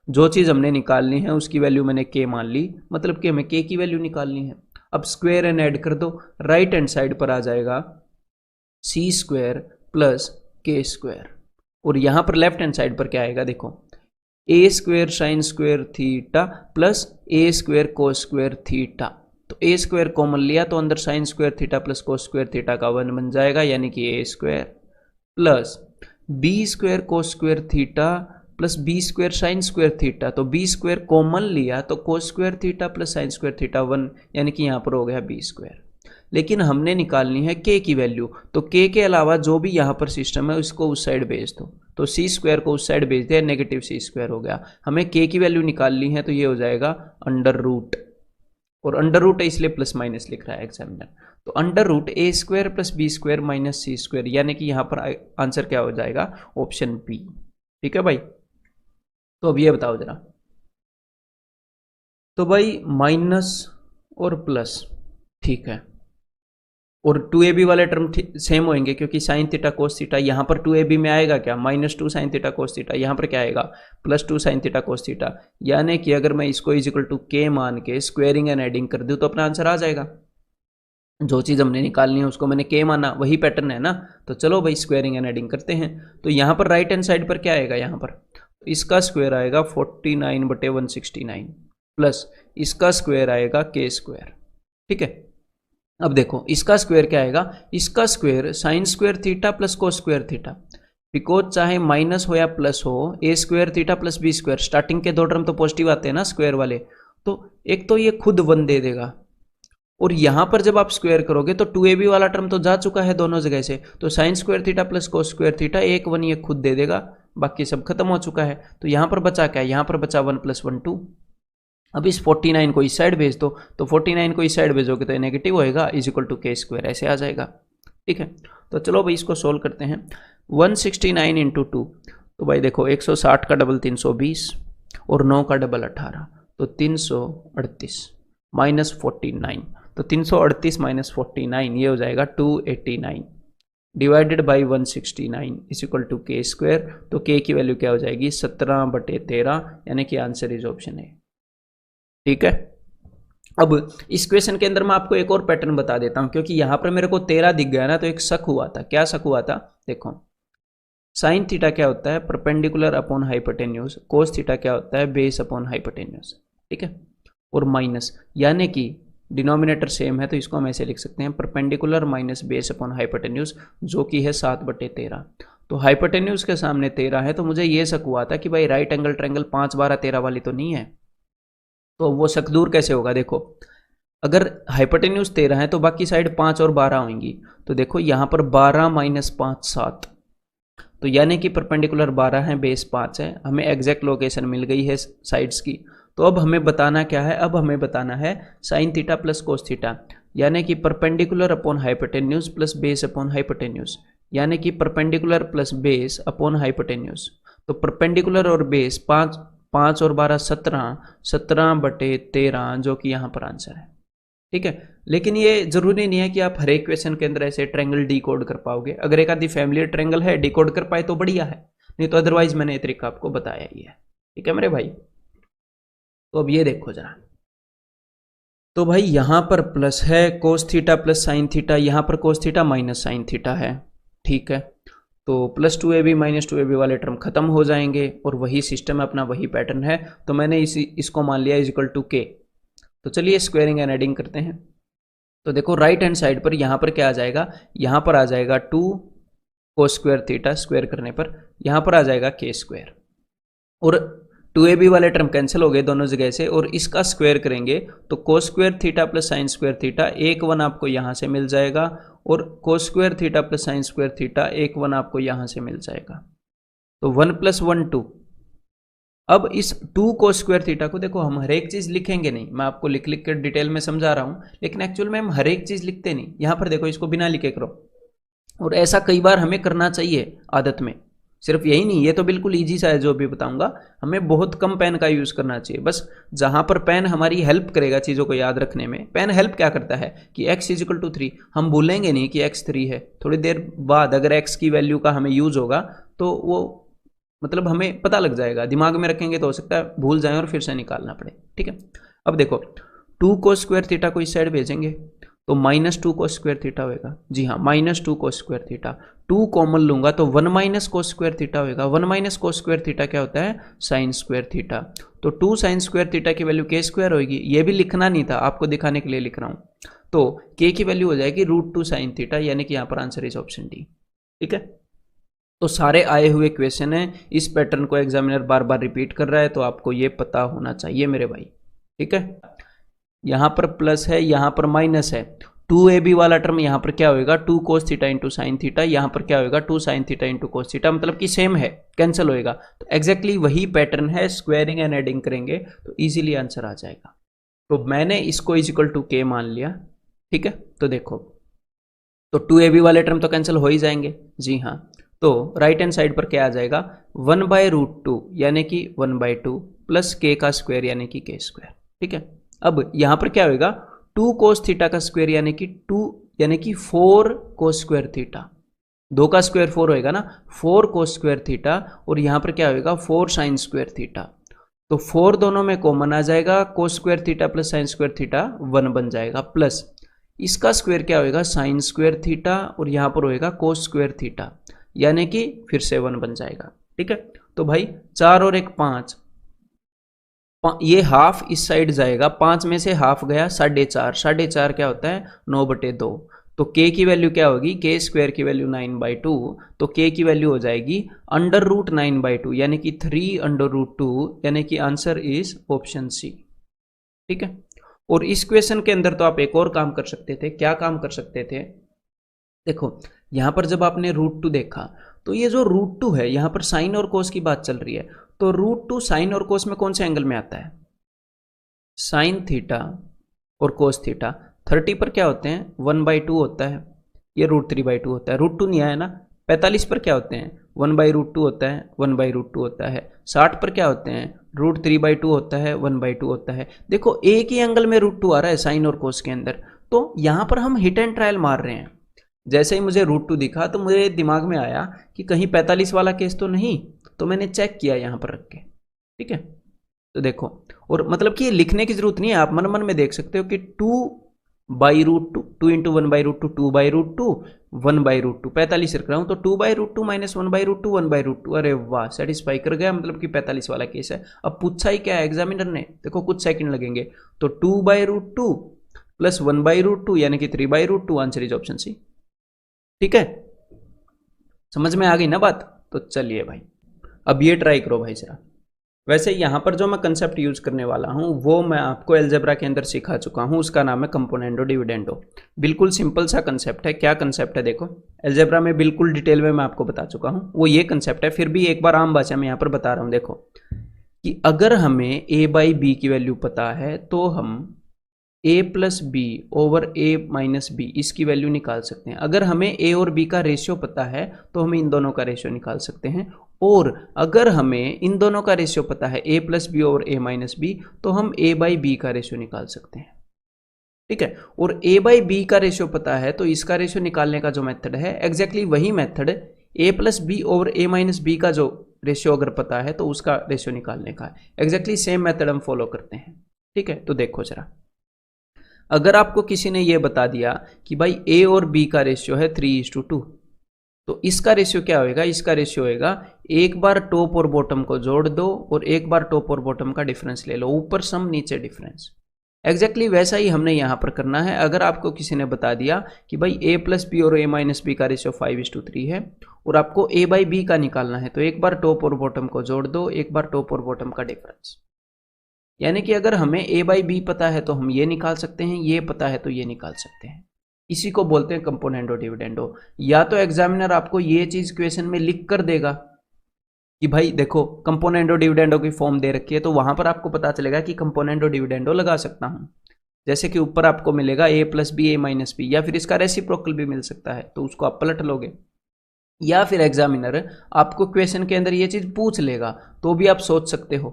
जो चीज़ हमने निकालनी है उसकी वैल्यू मैंने के मान ली, मतलब कि हमें के की वैल्यू निकालनी है। अब स्क्वेयर एंड ऐड कर दो, राइट हैंड साइड पर आ जाएगा सी स्क्वेयर प्लस के स्क्वेयर, और यहाँ पर लेफ्ट हैंड साइड पर क्या आएगा? देखो, a square sine square theta plus a square cos square theta. तो ए स्क्वेयर कॉमन लिया तो अंदर sine square theta plus cos square theta का 1 बन जाएगा, यानी कि a square plus b square cos square theta plus b square sine square theta. तो बी स्क्वेयर कॉमन लिया तो cos square theta plus sine square theta 1, यानी कि यहाँ पर हो गया बी स्क्वेयर। लेकिन हमने निकालनी है के की वैल्यू, तो के अलावा जो भी यहाँ पर सिस्टम है उसको उस साइड भेज दो। तो सी स्क्वायर को उस साइड भेज दिया, नेगेटिव सी स्क्वायर हो गया। हमें के की वैल्यू निकालनी है, तो ये हो जाएगा अंडर रूट, और अंडर रूट है इसलिए प्लस माइनस लिख रहा है एग्जामिनर। तो under root a square plus B square minus c square, यानी कि यहाँ पर आंसर क्या हो जाएगा? Option B. ठीक है भाई, तो अब ये बताओ जरा। तो भाई माइनस और प्लस, ठीक है, और 2ab वाले टर्म सेम होंगे क्योंकि साइन थीटा कोस थीटा, यहाँ पर 2ab में आएगा क्या? -2 साइन थीटा कोस थीटा, यहाँ पर क्या आएगा? +2 साइन थीटा कोस थीटा। यानी कि अगर मैं इसको इज इक्वल टू के मान के स्क्वेयरिंग एंड एडिंग कर दूँ तो अपना आंसर आ जाएगा। जो चीज़ हमने निकालनी है उसको मैंने के माना, वही पैटर्न है ना। तो चलो भाई स्क्वेयरिंग एंड एडिंग करते हैं। तो यहाँ पर राइट हैंड साइड पर क्या आएगा? यहाँ पर इसका स्क्वायर आएगा 49/169 प्लस इसका स्क्वायर आएगा के स्क्वायर, ठीक है। अब देखो इसका स्क्वायर क्या आएगा? इसका square sine square theta plus cos square theta, because चाहे माइनस हो या प्लस हो, a square theta plus B square, starting के दो टर्म तो पॉजिटिव आते हैं ना स्क्वायर वाले, तो एक तो ये खुद 1 दे देगा, और यहां पर जब आप स्क्वायर करोगे तो 2ab वाला टर्म तो जा चुका है दोनों जगह से, तो sign square theta plus cos square theta 1 ये खुद दे देगा, बाकी सब खत्म हो चुका है। तो यहां पर बचा क्या? यहां पर बचा 1 + 1 2। अब इस 49 को इस साइड भेज दो, तो 49 को इस साइड भेजोगे तो नेगेटिव होएगा, is equal to K square, ऐसे आ जाएगा, ठीक है। तो चलो भाई इसको सोल्व करते हैं। 169 × 2, तो भाई देखो 160 का डबल 320 और 9 का डबल 18, तो 338 -49, तो 338 -49 ये हो जाएगा 289 divided by 169 is equal to K square. तो के की वैल्यू क्या हो जाएगी? 17/13, यानी कि आंसर इज ऑप्शन है, ठीक है। अब इस क्वेश्चन के अंदर मैं आपको एक और पैटर्न बता देता हूं, क्योंकि यहां पर मेरे को 13 दिख गया ना, तो एक शक हुआ था। क्या शक हुआ था? देखो, साइन थीटा क्या होता है? Perpendicular upon hypotenuse. Cos theta क्या होता है? बेस अपॉन हाइपोटेन्यूज, ठीक है। और माइनस, यानी कि डिनोमिनेटर सेम है, तो इसको हम ऐसे लिख सकते हैं perpendicular minus base upon hypotenuse, जो कि है 7/13। तो हाइपोटेन्यूज के सामने 13 है, तो मुझे ये शक हुआ था कि भाई राइट एंगल ट्रायंगल 5 12 13 वाली तो नहीं है। तो वो शक दूर कैसे होगा? देखो, अगर हाइपोटेन्यूज 13 है तो बाकी साइड 5 और 12 होंगी। तो देखो यहाँ पर 12 - 5 7, तो यानी कि परपेंडिकुलर 12 है, बेस 5 है। हमें एग्जैक्ट लोकेशन मिल गई है साइड्स की। तो अब हमें बताना क्या है? अब हमें बताना है साइन थीटा प्लस कोस थीटा, यानी कि perpendicular upon hypotenuse plus base upon hypotenuse, यानी कि perpendicular plus base upon hypotenuse. तो परपेंडिकुलर और बेस 5 और 12 17, 17/13, जो कि यहाँ पर आंसर है, ठीक है। लेकिन ये जरूरी नहीं है कि आप हर एक क्वेश्चन के अंदर ऐसे ट्रायंगल डिकोड कर पाओगे। अगर एक आधी फैमिलियर ट्रायंगल है, डिकोड कर पाए तो बढ़िया है, नहीं तो अदरवाइज मैंने ये तरीका आपको बताया ही है, ठीक है मेरे भाई। तो अब ये देखो जरा, तो भाई यहां पर प्लस है cos theta plus sine theta, यहां पर कोस थीटा माइनस साइन थीटा है, ठीक है। तो +2ab -2ab वाले टर्म खत्म हो जाएंगे, और वही सिस्टम है अपना, वही पैटर्न है। तो मैंने इसको मान लिया इज इक्वल टू के। तो चलिए स्क्वेयरिंग एंड एडिंग करते हैं। तो देखो राइट हैंड साइड पर यहाँ पर क्या आ जाएगा? यहाँ पर आ जाएगा 2 कोस स्क्वायर थीटा, स्क्वायर करने पर यहाँ पर आ जाएगा के स्क्वायर, और 2ab वाले टर्म कैंसिल हो गए दोनों जगह से, और इसका स्क्वायर करेंगे तो कोस square theta plus sine square theta, 1 1 आपको यहाँ से मिल जाएगा, और कोस square theta plus sine square theta, एक 1 आपको यहां से मिल जाएगा। तो 1 + 1 2। अब इस 2 कोस स्क्वायर थीटा को देखो, हम हर एक चीज लिखेंगे नहीं, मैं आपको लिख लिख कर डिटेल में समझा रहा हूं, लेकिन एक्चुअल में हम हर एक चीज लिखते नहीं। यहां पर देखो, इसको बिना लिखे करो, और ऐसा कई बार हमें करना चाहिए आदत में। सिर्फ यही नहीं, ये तो बिल्कुल इजी सा है जो भी बताऊंगा, हमें बहुत कम पेन का यूज करना चाहिए। बस जहां पर पेन हमारी हेल्प करेगा चीजों को याद रखने में, पेन हेल्प क्या करता है कि x = 3, हम भूलेंगे नहीं कि x 3 है। थोड़ी देर बाद अगर x की वैल्यू का हमें यूज होगा तो वो मतलब हमें पता लग जाएगा, दिमाग में रखेंगे तो हो सकता है भूल जाएं और फिर से निकालना पड़े। ठीक है, अब देखो 2 कोस स्क्वायर थीटा को इस साइड भेजेंगे तो -2 कोस स्क्वायर थीटा होगा। जी हाँ, -2 कोस स्क्वायर थीटा। 2 कॉमन लूंगा तो 1 - कोस स्क्वायर थीटा होगा। 1 - कोस स्क्वायर थीटा क्या होता है, साइन स्क्वायर थीटा। तो 2 साइन स्क्वायर थीटा की वैल्यू k स्क्वायर होगी। ये भी लिखना नहीं था, आपको दिखाने के लिए लिख रहा हूं। तो k की वैल्यू हो जाएगी √2 साइन थीटा, यानी कि यहां पर आंसर इज ऑप्शन डी। ठीक है, तो सारे आए हुए क्वेश्चन है, इस पैटर्न को एग्जामिनर बार बार रिपीट कर रहा है, तो आपको ये पता होना चाहिए मेरे भाई। ठीक है, यहां पर प्लस है, यहां पर माइनस है। 2ab वाला टर्म यहां पर क्या होगा, 2 cos theta into sine theta, यहां पर क्या होगा 2 sin theta into cos theta, मतलब कि सेम है, कैंसिल होएगा। तो एग्जैक्टली वही पैटर्न है, स्क्वायरिंग एंड एडिंग करेंगे तो इजीली आंसर आ जाएगा। तो मैंने इसको = k मान लिया। ठीक है, तो देखो, तो 2ab वाले टर्म तो कैंसिल हो ही जाएंगे। जी हाँ, तो राइट हैंड साइड पर क्या आ जाएगा, 1/√2 यानी कि 1/2 प्लस k का स्क्वायर यानी कि k स्क्वायर। ठीक है, अब यहां पर क्या होगा, 2 कोस थीटा का स्क्वायर यानी कि 4 कोस स्क्वायर थीटा। 2 का स्क्वायर 4 होएगा ना, 4 कोस स्क्वायर थीटा, और यहां पर क्या होगा 4 साइन स्क्वायर थीटा। तो 4 दोनों में कॉमन आ जाएगा, cos square theta plus sine square theta 1 बन जाएगा, प्लस इसका स्क्वायर क्या होगा साइन स्क्वायर थीटा, और यहां पर होएगा कोस स्क्वायर थीटा, यानी कि फिर से 1 बन जाएगा। ठीक है, तो भाई 4 और 1 5, ये हाफ इस साइड जाएगा, 5 में से हाफ गया 4.5, 4.5 क्या होता है 9/2। तो k की वैल्यू क्या होगी, k स्क्वायर की वैल्यू 9/2, तो k की वैल्यू हो जाएगी √9/2 यानी कि 3/2, यानी कि आंसर इज ऑप्शन सी। ठीक है, और इस क्वेश्चन के अंदर तो आप एक और काम कर सकते थे। क्या काम कर सकते थे, देखो यहां पर जब आपने √2 देखा तो ये जो √2 है, यहां पर साइन और कोस की बात चल रही है, तो √2 साइन और कोस में कौन से एंगल में आता है, साइन थीटा और कोस थीटा। 30 पर क्या होते हैं 1/2 होता है, ये √3/2 होता है। √2 नहीं आया ना। 45 पर क्या होते हैं 1/√2 होता है, 1/√2 होता है। 60 पर क्या होते हैं √3/2 होता है, 1/2 होता है। देखो एक ही एंगल में √2 आ रहा है साइन और कोस के अंदर, तो यहां पर हम हिट एंड ट्रायल मार रहे हैं। जैसे ही मुझे √2 दिखा तो मुझे दिमाग में आया कि कहीं 45 वाला केस तो नहीं, तो मैंने चेक किया यहां पर रख के। ठीक है, तो देखो, और मतलब कि लिखने की जरूरत नहीं है, आप मन मन में देख सकते हो कि 2/√2, 2 × 1/√2, 2/√2, 1/√2, 45 रख रहा हूं तो 2/√2 - 1/√2, 1/√2। अरे वाह, सेटिस्फाई कर गया, मतलब कि 45 वाला केस है। अब पूछा ही क्या है एग्जामिनर ने, देखो कुछ सेकंड लगेंगे, तो 2/√2 प्लस 1/√2 यानी कि 3/√2, आंसर इज ऑप्शन सी। ठीक है, समझ में आ गई ना बात। तो चलिए भाई, अब ये ट्राई करो भाई जरा। वैसे यहाँ पर जो मैं कंसेप्ट यूज करने वाला हूँ वो मैं आपको एल्जेब्रा के अंदर सिखा चुका हूँ, उसका नाम है कंपोनेंडो डिविडेंडो। बिल्कुल सिंपल सा कंसेप्ट है। क्या कंसेप्ट है, देखो एल्जेब्रा में बिल्कुल डिटेल में मैं आपको बता चुका हूँ, वो ये कंसेप्ट है, फिर भी एक बार आम भाषा में यहाँ पर बता रहा हूँ। देखो कि अगर हमें a/b की वैल्यू पता है तो हम a + b over a - b इसकी वैल्यू निकाल सकते हैं। अगर हमें a और b का रेशियो पता है तो हम इन दोनों का रेशियो निकाल सकते हैं, और अगर हमें इन दोनों का रेशियो पता है a + b over a - b, तो हम a/b का रेशियो निकाल सकते हैं। ठीक है, और a/b का रेशियो पता है तो इसका रेशियो निकालने का जो मेथड है एग्जैक्टली वही method a + b over a - b का जो रेशियो अगर पता है तो उसका रेशियो निकालने का है। एग्जैक्टली सेम मेथड हम फॉलो करते हैं। ठीक है, तो देखो जरा, अगर आपको किसी ने यह बता दिया कि भाई a और b का रेशियो है 3:2, तो इसका रेशियो क्या होएगा, इसका रेशियो होएगा एक बार टॉप और बॉटम को जोड़ दो और एक बार टॉप और बॉटम का डिफरेंस ले लो, ऊपर सम नीचे डिफरेंस। एग्जैक्टली वैसा ही हमने यहां पर करना है। अगर आपको किसी ने बता दिया कि भाई a + b और a - b का रेशियो 5:3 है और आपको a/b का निकालना है, तो एक बार टॉप और बॉटम को जोड़ दो, एक बार टॉप और बॉटम का डिफरेंस। यानी कि अगर हमें a/b पता है तो हम ये निकाल सकते हैं, ये पता है तो ये निकाल सकते हैं। इसी को बोलते हैं कंपोनेंडो डिविडेंडो। या तो एग्जामिनर आपको ये चीज क्वेश्चन में लिख कर देगा कि भाई देखो कंपोनेंडो डिविडेंडो की फॉर्म दे रखी है, तो वहां पर आपको पता चलेगा कि कंपोनेंडो डिविडेंडो लगा सकता हूं। जैसे कि ऊपर आपको मिलेगा a plus B A minus B, या फिर इसका रेसिप्रोकल भी मिल सकता है, तो उसको आप पलट लोगे। या फिर एग्जामिनर आपको क्वेश्चन के अंदर ये चीज पूछ लेगा, तो भी आप सोच सकते हो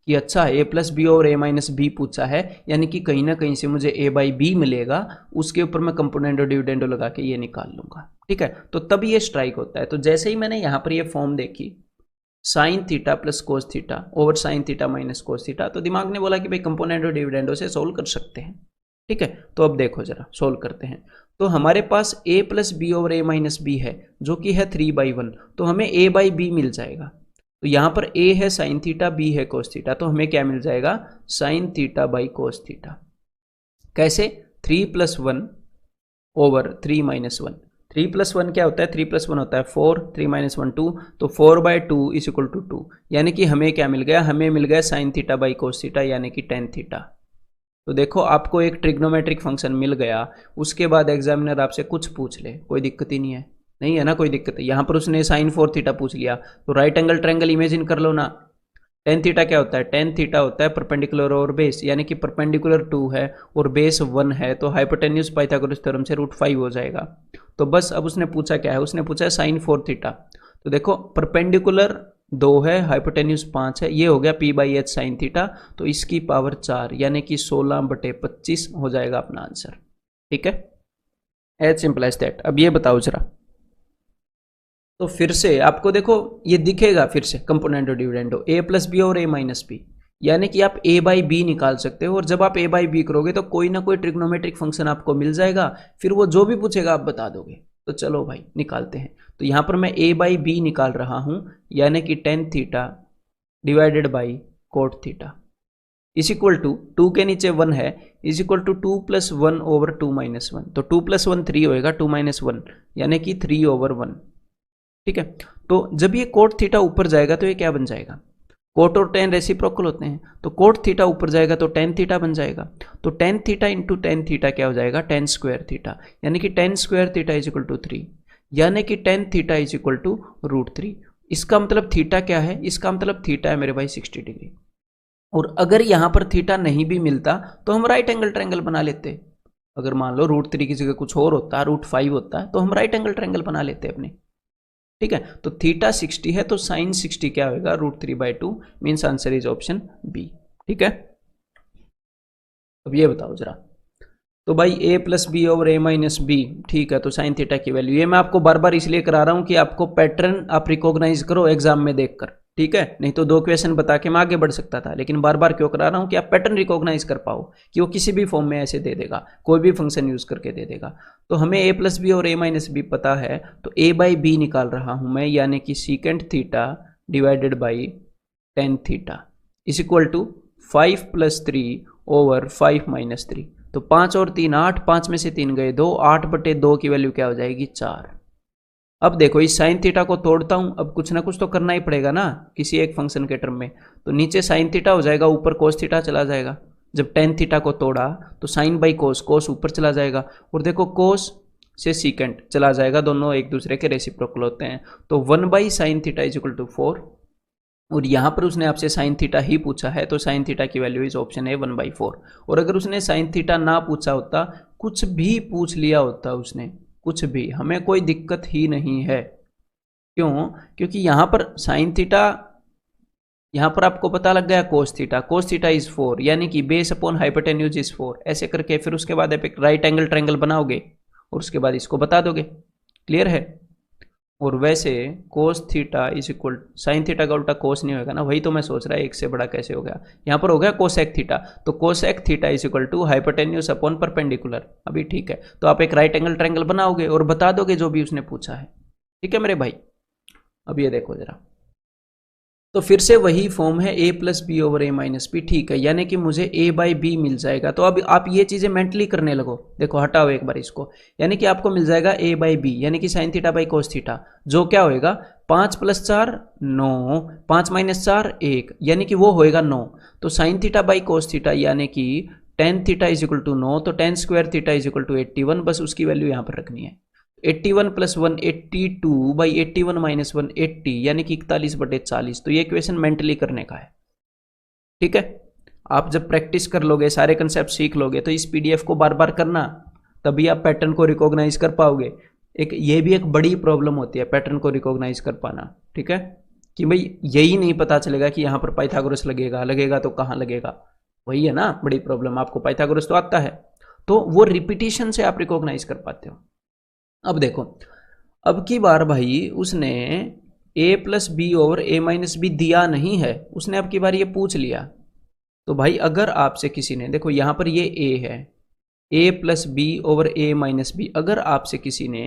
कि अच्छा a प्लस बी और a माइनस बी पूछा है, यानी कि कहीं ना कहीं से मुझे a बाई बी मिलेगा, उसके ऊपर मैं कंपोनेंडो डिविडेंडो लगा के ये निकाल लूंगा। ठीक है, तो तब ये स्ट्राइक होता है। तो जैसे ही मैंने यहाँ पर ये फॉर्म देखी sign theta plus cos theta over sign theta minus cos theta, तो दिमाग ने बोला कि भाई कंपोनेंडो डिविडेंडो से सोल्व कर सकते हैं। ठीक है, तो अब देखो जरा सोल्व करते हैं। तो हमारे पास a plus B over a minus B है, जो कि है 3/1, तो हमें a बाई बी मिल जाएगा। तो यहाँ पर a है साइन थीटा, b है कोस थीटा, तो हमें क्या मिल जाएगा, sign theta by cos theta. कैसे, 3 प्लस 1 ओवर 3 माइनस 1। 3 प्लस 1 क्या होता है, 3 प्लस 1 होता है 4, 3 माइनस 1 2, तो 4/2 इज इक्वल टू 2। यानी कि हमें क्या मिल गया, हमें मिल गया sign theta by cos theta, यानी कि टेन थीटा। तो देखो आपको एक ट्रिग्नोमेट्रिक फंक्शन मिल गया, उसके बाद एग्जामिनर आपसे कुछ पूछ ले, कोई दिक्कत ही नहीं है, नहीं है ना कोई दिक्कत है। यहाँ पर उसने साइन 4 थीटा पूछ लिया, तो राइट एंगल ट्रायंगल इमेजिन कर लो ना। टेन थीटा क्या होता है, टेन थीटा होता है परपेंडिकुलर और बेस, यानी कि परपेंडिकुलर 2 है और बेस 1 है, तो हाइपोटेन्यूज पाइथागोरस थ्योरम से √5 हो जाएगा। तो बस अब उसने पूछा क्या है, उसने पूछा है साइन 4 थीटा। तो देखो परपेंडिकुलर 2 है, हाइपोटेन्यूज 5 है, ये हो गया p/h साइन थीटा, तो इसकी पावर 4 यानी कि 16/25 हो जाएगा अपना आंसर। ठीक है, एज सिंपल एज दैट। अब ये बताओ जरा, तो फिर से आपको देखो ये दिखेगा फिर से componendo dividendo a plus B और a माइनस बी, यानी कि आप a बाई बी निकाल सकते हो। और जब आप a बाई बी करोगे तो कोई ना कोई ट्रिग्नोमेट्रिक फंक्शन आपको मिल जाएगा, फिर वो जो भी पूछेगा आप बता दोगे। तो चलो भाई निकालते हैं। तो यहाँ पर मैं a बाई बी निकाल रहा हूँ, यानी कि tan theta divided by cot theta is equal to 2 के नीचे 1 है, is equal to 2 plus 1 over 2 minus 1। तो 2 प्लस 1 3 होएगा, 2 माइनस 1 यानी कि 3/1। ठीक है, तो जब ये कोट थीटा ऊपर जाएगा तो ये क्या बन जाएगा, कोट और टेन रेसिप्रोकल होते हैं, तो कोट थीटा ऊपर जाएगा तो टेन थीटा बन जाएगा। तो tan theta into tan theta क्या हो जाएगा, टेन स्क्वायर थीटा, यानी कि tan square theta is equal to 3, यानी कि tan theta is equal to √3। इसका मतलब थीटा क्या है, इसका मतलब थीटा है मेरे भाई 60 डिग्री। और अगर यहां पर थीटा नहीं भी मिलता तो हम राइट एंगल ट्रायंगल बना लेते। अगर मान लो √3 की जगह कुछ और होता, √5 होता है, तो हम राइट एंगल ट्रायंगल बना लेते अपने। ठीक है, तो थीटा 60 है, तो साइन 60 क्या होगा, √3/2, means answer is option B. ठीक है, अब ये बताओ जरा, तो भाई a plus B over a minus B, ठीक है, तो साइन थीटा की वैल्यू, ये मैं आपको बार बार इसलिए करा रहा हूं कि आपको पैटर्न आप रिकॉग्नाइज करो एग्जाम में देखकर। ठीक है, नहीं तो 2 क्वेश्चन बता के मैं आगे बढ़ सकता था, लेकिन बार बार क्यों करा रहा हूं कि आप पैटर्न रिकॉग्नाइज कर पाओ कि वो किसी भी फॉर्म में ऐसे दे देगा, कोई भी फंक्शन यूज करके दे देगा। तो हमें a प्लस बी और a माइनस बी पता है, तो a बाई बी निकाल रहा हूं मैं, यानी कि secant theta divided by tan theta is equal to 5 plus 3 over 5 minus 3। तो 5 और 3 8, 5 में से 3 गए 2, 8/2 की वैल्यू क्या हो जाएगी, 4। अब देखो इस साइन थीटा को तोड़ता हूं, अब कुछ ना कुछ तो करना ही पड़ेगा ना किसी एक फंक्शन के टर्म में। तो नीचे साइन थीटा हो जाएगा, ऊपर कोस थीटा चला जाएगा। जब टेन थीटा को तोड़ा तो साइन बाई कोस, कोस ऊपर चला जाएगा, और देखो कोस से सीकेंट चला जाएगा, दोनों एक दूसरे के रेसिप्रोकल होते हैं। तो 1 by sine theta is equal to 4, और यहां पर उसने आपसे साइन थीटा ही पूछा है, तो साइन थीटा की वैल्यू इज ऑप्शन है 1/4। और अगर उसने साइन थीटा ना पूछा होता, कुछ भी पूछ लिया होता उसने, कुछ भी, हमें कोई दिक्कत ही नहीं है। क्यों, क्योंकि यहां पर साइन थीटा, यहां पर आपको पता लग गया कोस थीटा इज 4, यानी कि बेस अपॉन हाइपोटेन्यूज इज 4, ऐसे करके फिर उसके बाद आप एक राइट एंगल ट्रायंगल बनाओगे और उसके बाद इसको बता दोगे। क्लियर है। और वैसे कोस theta is equal, sine theta का उल्टा कोस नहीं होगा ना, वही तो मैं सोच रहा है एक से बड़ा कैसे हो गया, यहाँ पर हो गया कोसेक थीटा। तो cosec theta is equal to hypotenuse upon perpendicular. अभी ठीक है, तो आप एक राइट एंगल ट्रायंगल बनाओगे और बता दोगे जो भी उसने पूछा है। ठीक है मेरे भाई, अब ये देखो जरा, तो फिर से वही फॉर्म है a plus B over a minus B. ठीक है, यानी कि मुझे a बाई बी मिल जाएगा। तो अब आप ये चीजें मेंटली करने लगो, देखो हटाओ एक बार इसको, यानी कि आपको मिल जाएगा a बाई बी, यानी कि sign theta by cos theta, जो क्या होएगा 5 + 4 9, 5 - 4 1, यानी कि वो होएगा 9। तो sine theta by cos theta यानी कि tan theta is equal to 9, तो tan square theta is equal to 81, बस उसकी वैल्यू यहाँ पर रखनी है। 81 प्लस 1 82 बाई 81 माइनस 1 80, यानी कि 41/40। तो ये क्वेश्चन मेंटली करने का है, ठीक है। आप जब प्रैक्टिस कर लोगे, सारे कंसेप्ट सीख लोगे, तो इस पीडीएफ को बार बार करना, तभी आप पैटर्न को रिकॉग्नाइज कर पाओगे। ये भी एक बड़ी प्रॉब्लम होती है पैटर्न को रिकॉग्नाइज कर पाना, ठीक है, कि भाई यही नहीं पता चलेगा कि यहाँ पर पाइथागोरस लगेगा तो कहाँ लगेगा, वही है ना बड़ी प्रॉब्लम। आपको पाइथागोरस तो आता है, तो वो रिपीटिशन से आप रिकॉग्नाइज कर पाते हो। अब देखो, अब की बार भाई उसने a plus B over a minus B दिया नहीं है, उसने अब की बार ये पूछ लिया। तो भाई अगर आपसे किसी ने, देखो यहाँ पर ये a है, a plus B over a minus B, अगर आपसे किसी ने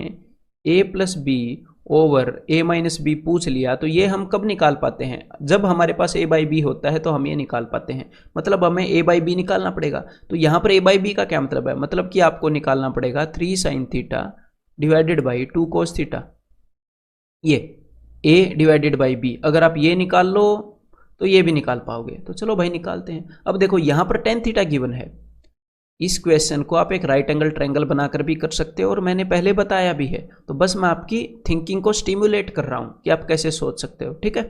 a plus B over a minus B पूछ लिया, तो ये हम कब निकाल पाते हैं? जब हमारे पास a बाई बी होता है तो हम ये निकाल पाते हैं, मतलब हमें a बाई बी निकालना पड़ेगा। तो यहाँ पर a बाई बी का क्या मतलब है? मतलब कि आपको निकालना पड़ेगा 3 sine theta divided by 2 cos theta, ये a डिवाइडेड बाई b। अगर आप ये निकाल लो तो ये भी निकाल पाओगे। तो चलो भाई निकालते हैं। अब देखो यहाँ पर टेन थीटा गिवन है, इस क्वेश्चन को आप एक राइट एंगल ट्रायंगल बनाकर भी कर सकते हो, और मैंने पहले बताया भी है। तो बस मैं आपकी थिंकिंग को स्टिमुलेट कर रहा हूँ कि आप कैसे सोच सकते हो, ठीक है।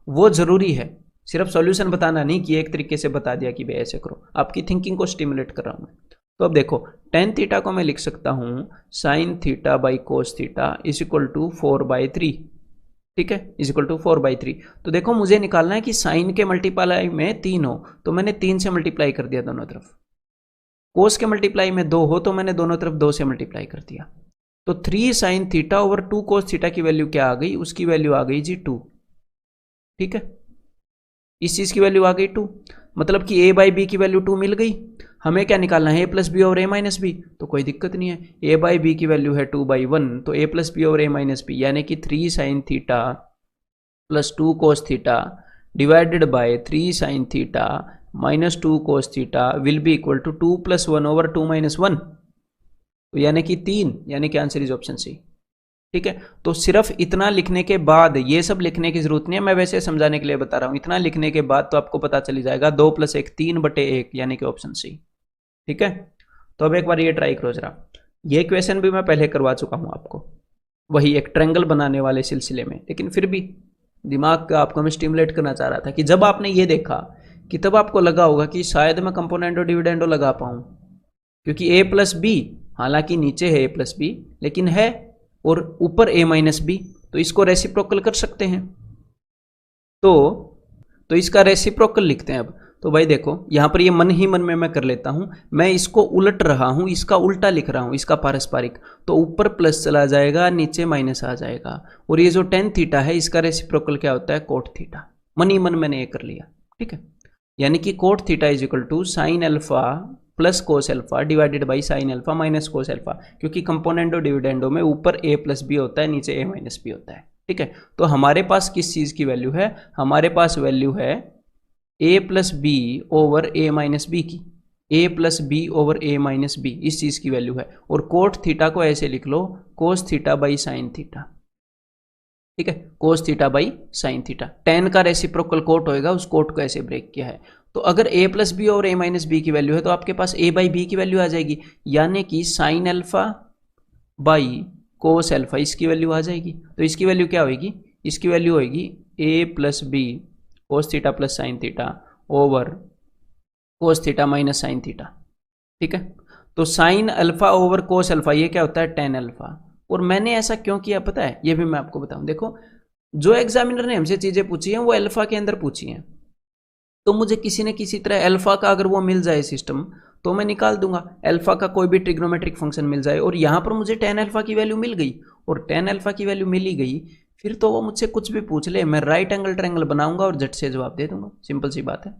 वो जरूरी है, सिर्फ सॉल्यूशन बताना नहीं कि एक तरीके से बता दिया कि भाई ऐसे करो, आपकी थिंकिंग को स्टिमुलेट कर रहा हूँ मैं। तो अब देखो, टेन थीटा को मैं लिख सकता हूँ sine theta by cos theta is equal to 4/3, ठीक है, इज इक्वल टू 4/3। तो देखो मुझे निकालना है कि साइन के मल्टीप्लाई में 3 हो, तो मैंने 3 से मल्टीप्लाई कर दिया दोनों तरफ। कोस के मल्टीप्लाई में 2 हो, तो मैंने दोनों तरफ 2 से मल्टीप्लाई कर दिया। तो 3 sine theta over 2 cos theta की वैल्यू क्या आ गई? उसकी वैल्यू आ गई जी 2, ठीक है। इस चीज की वैल्यू आ गई 2, मतलब कि a बाई बी की वैल्यू 2 मिल गई। हमें क्या निकालना है? a प्लस बी और a माइनस बी। तो कोई दिक्कत नहीं है, a बाई बी की वैल्यू है 2/1, तो a प्लस बी और a माइनस बी, यानी कि 3 sine theta plus 2 cos theta divided by 3 sine theta minus 2 cos theta will be equal to 2 plus 1 over 2 minus 1, तो यानी कि 3, यानी कि आंसर इज ऑप्शन सी, ठीक है। तो सिर्फ इतना लिखने के बाद, ये सब लिखने की जरूरत नहीं है, मैं वैसे समझाने के लिए बता रहा हूं। इतना लिखने के बाद तो आपको पता चली जाएगा 2 + 1 3/1, यानी कि ऑप्शन सी, ठीक है। तो अब एक बार ये ट्राई करो जरा। ये क्वेश्चन भी मैं पहले करवा चुका हूं आपको, वही एक ट्रायंगल बनाने वाले सिलसिले में, लेकिन फिर भी दिमाग का आपको मैं स्टिमुलेट करना चाह रहा था कि जब आपने ये देखा कि तब आपको लगा होगा कि शायद मैं कंपोनेंडो डिविडेंडो लगा पाऊं, क्योंकि a प्लस बी, हालांकि नीचे है a प्लस बी लेकिन है, और ऊपर a माइनस बी, तो इसको रेसिप्रोकल कर सकते हैं। तो इसका रेसिप्रोकल लिखते हैं अब। तो भाई देखो, यहां पर ये मन ही मन में मैं कर लेता हूं, मैं इसको उलट रहा हूं, इसका उल्टा लिख रहा हूं, इसका पारस्परिक। तो ऊपर प्लस चला जाएगा, नीचे माइनस आ जाएगा, और ये जो टेन थीटा है इसका रेसिप्रोकल क्या होता है? Cot theta. मन ही मन मैंने ये कर लिया, ठीक है। यानी कि cot theta is equal to sine alpha plus cos alpha divided by sine alpha minus cos alpha, क्योंकि कंपोनेंडो डिविडेंडो में ऊपर a प्लस बी होता है, नीचे a माइनस बी होता है, ठीक है। तो हमारे पास किस चीज की वैल्यू है? हमारे पास वैल्यू है a plus B over a minus B की, a plus B over a minus B, इस चीज की वैल्यू है। और कोट थीटा को ऐसे लिख लो, cos theta by sine theta, ठीक है, cos theta by sine theta. Tan का रेसिप्रोकल कोट होएगा, उस कोट को ऐसे ब्रेक किया है। तो अगर a प्लस बी और a माइनस बी की वैल्यू है, तो आपके पास a बाई बी की वैल्यू आ जाएगी, यानी कि sine alpha by cos alpha, इसकी वैल्यू आ जाएगी। तो इसकी वैल्यू क्या होगी? इसकी वैल्यू होगी a plus B cos theta plus sine theta over cos theta minus sine theta, ठीक है। तो sine alpha over cos alpha, ये क्या होता है? Tan alpha. और मैंने ऐसा क्यों किया पता है? ये भी मैं आपको बताऊं। देखो, जो एग्जामिनर ने हमसे चीजें पूछी हैं वो अल्फा के अंदर पूछी हैं, तो मुझे किसी न किसी तरह अल्फा का अगर वो मिल जाए सिस्टम, तो मैं निकाल दूंगा। अल्फा का कोई भी ट्रिग्नोमेट्रिक फंक्शन मिल जाए, और यहां पर मुझे टेन अल्फा की वैल्यू मिल गई, और टेन अल्फा की वैल्यू मिल ही गई, फिर तो वो मुझसे कुछ भी पूछ ले, मैं राइट एंगल ट्रायंगल बनाऊंगा और झट से जवाब दे दूंगा। सिंपल सी बात है।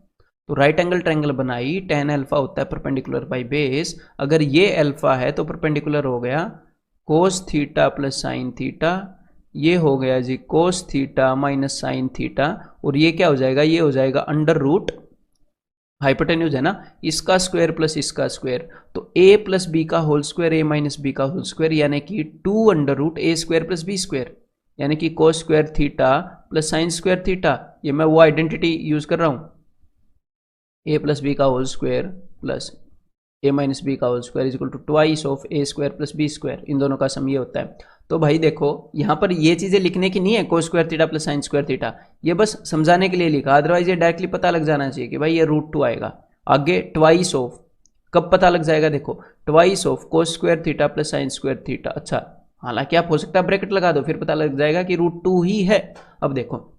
तो राइट एंगल ट्रायंगल बनाई, टेन अल्फा होता है परपेंडिकुलर बाई बेस, अगर ये अल्फा है तो परपेंडिकुलर हो गया cos theta plus sine theta, ये हो गया जी cos theta minus sine theta, और ये क्या हो जाएगा? ये हो जाएगा अंडर रूट, हाइपोटेन्यूज है ना, इसका स्क्वायर प्लस इसका स्क्वायर, तो a प्लस बी का whole square a minus B का होल स्क्वायर, यानी कि 2 under root a square plus B square, यानी कि cos square theta plus sine square theta. ये मैं वो आइडेंटिटी यूज कर रहा हूं, a प्लस बी का whole square plus A minus B का whole square is equal to twice of A square plus B square, इन दोनों का सम ये होता है। तो भाई देखो यहाँ पर ये चीज़ें लिखने की नहीं है कोस square theta plus sine square theta, ये बस समझाने के लिए लिखा, अदरवाइज ये डायरेक्टली पता लग जाना चाहिए कि भाई ये √2 आएगा। आगे ट्वाइस ऑफ कब पता लग जाएगा, देखो twice of cos square theta plus sine square theta. अच्छा, हालांकि आप हो सकता है ब्रैकेट लगा दो, फिर पता लग जाएगा कि √2 ही है। अब देखो,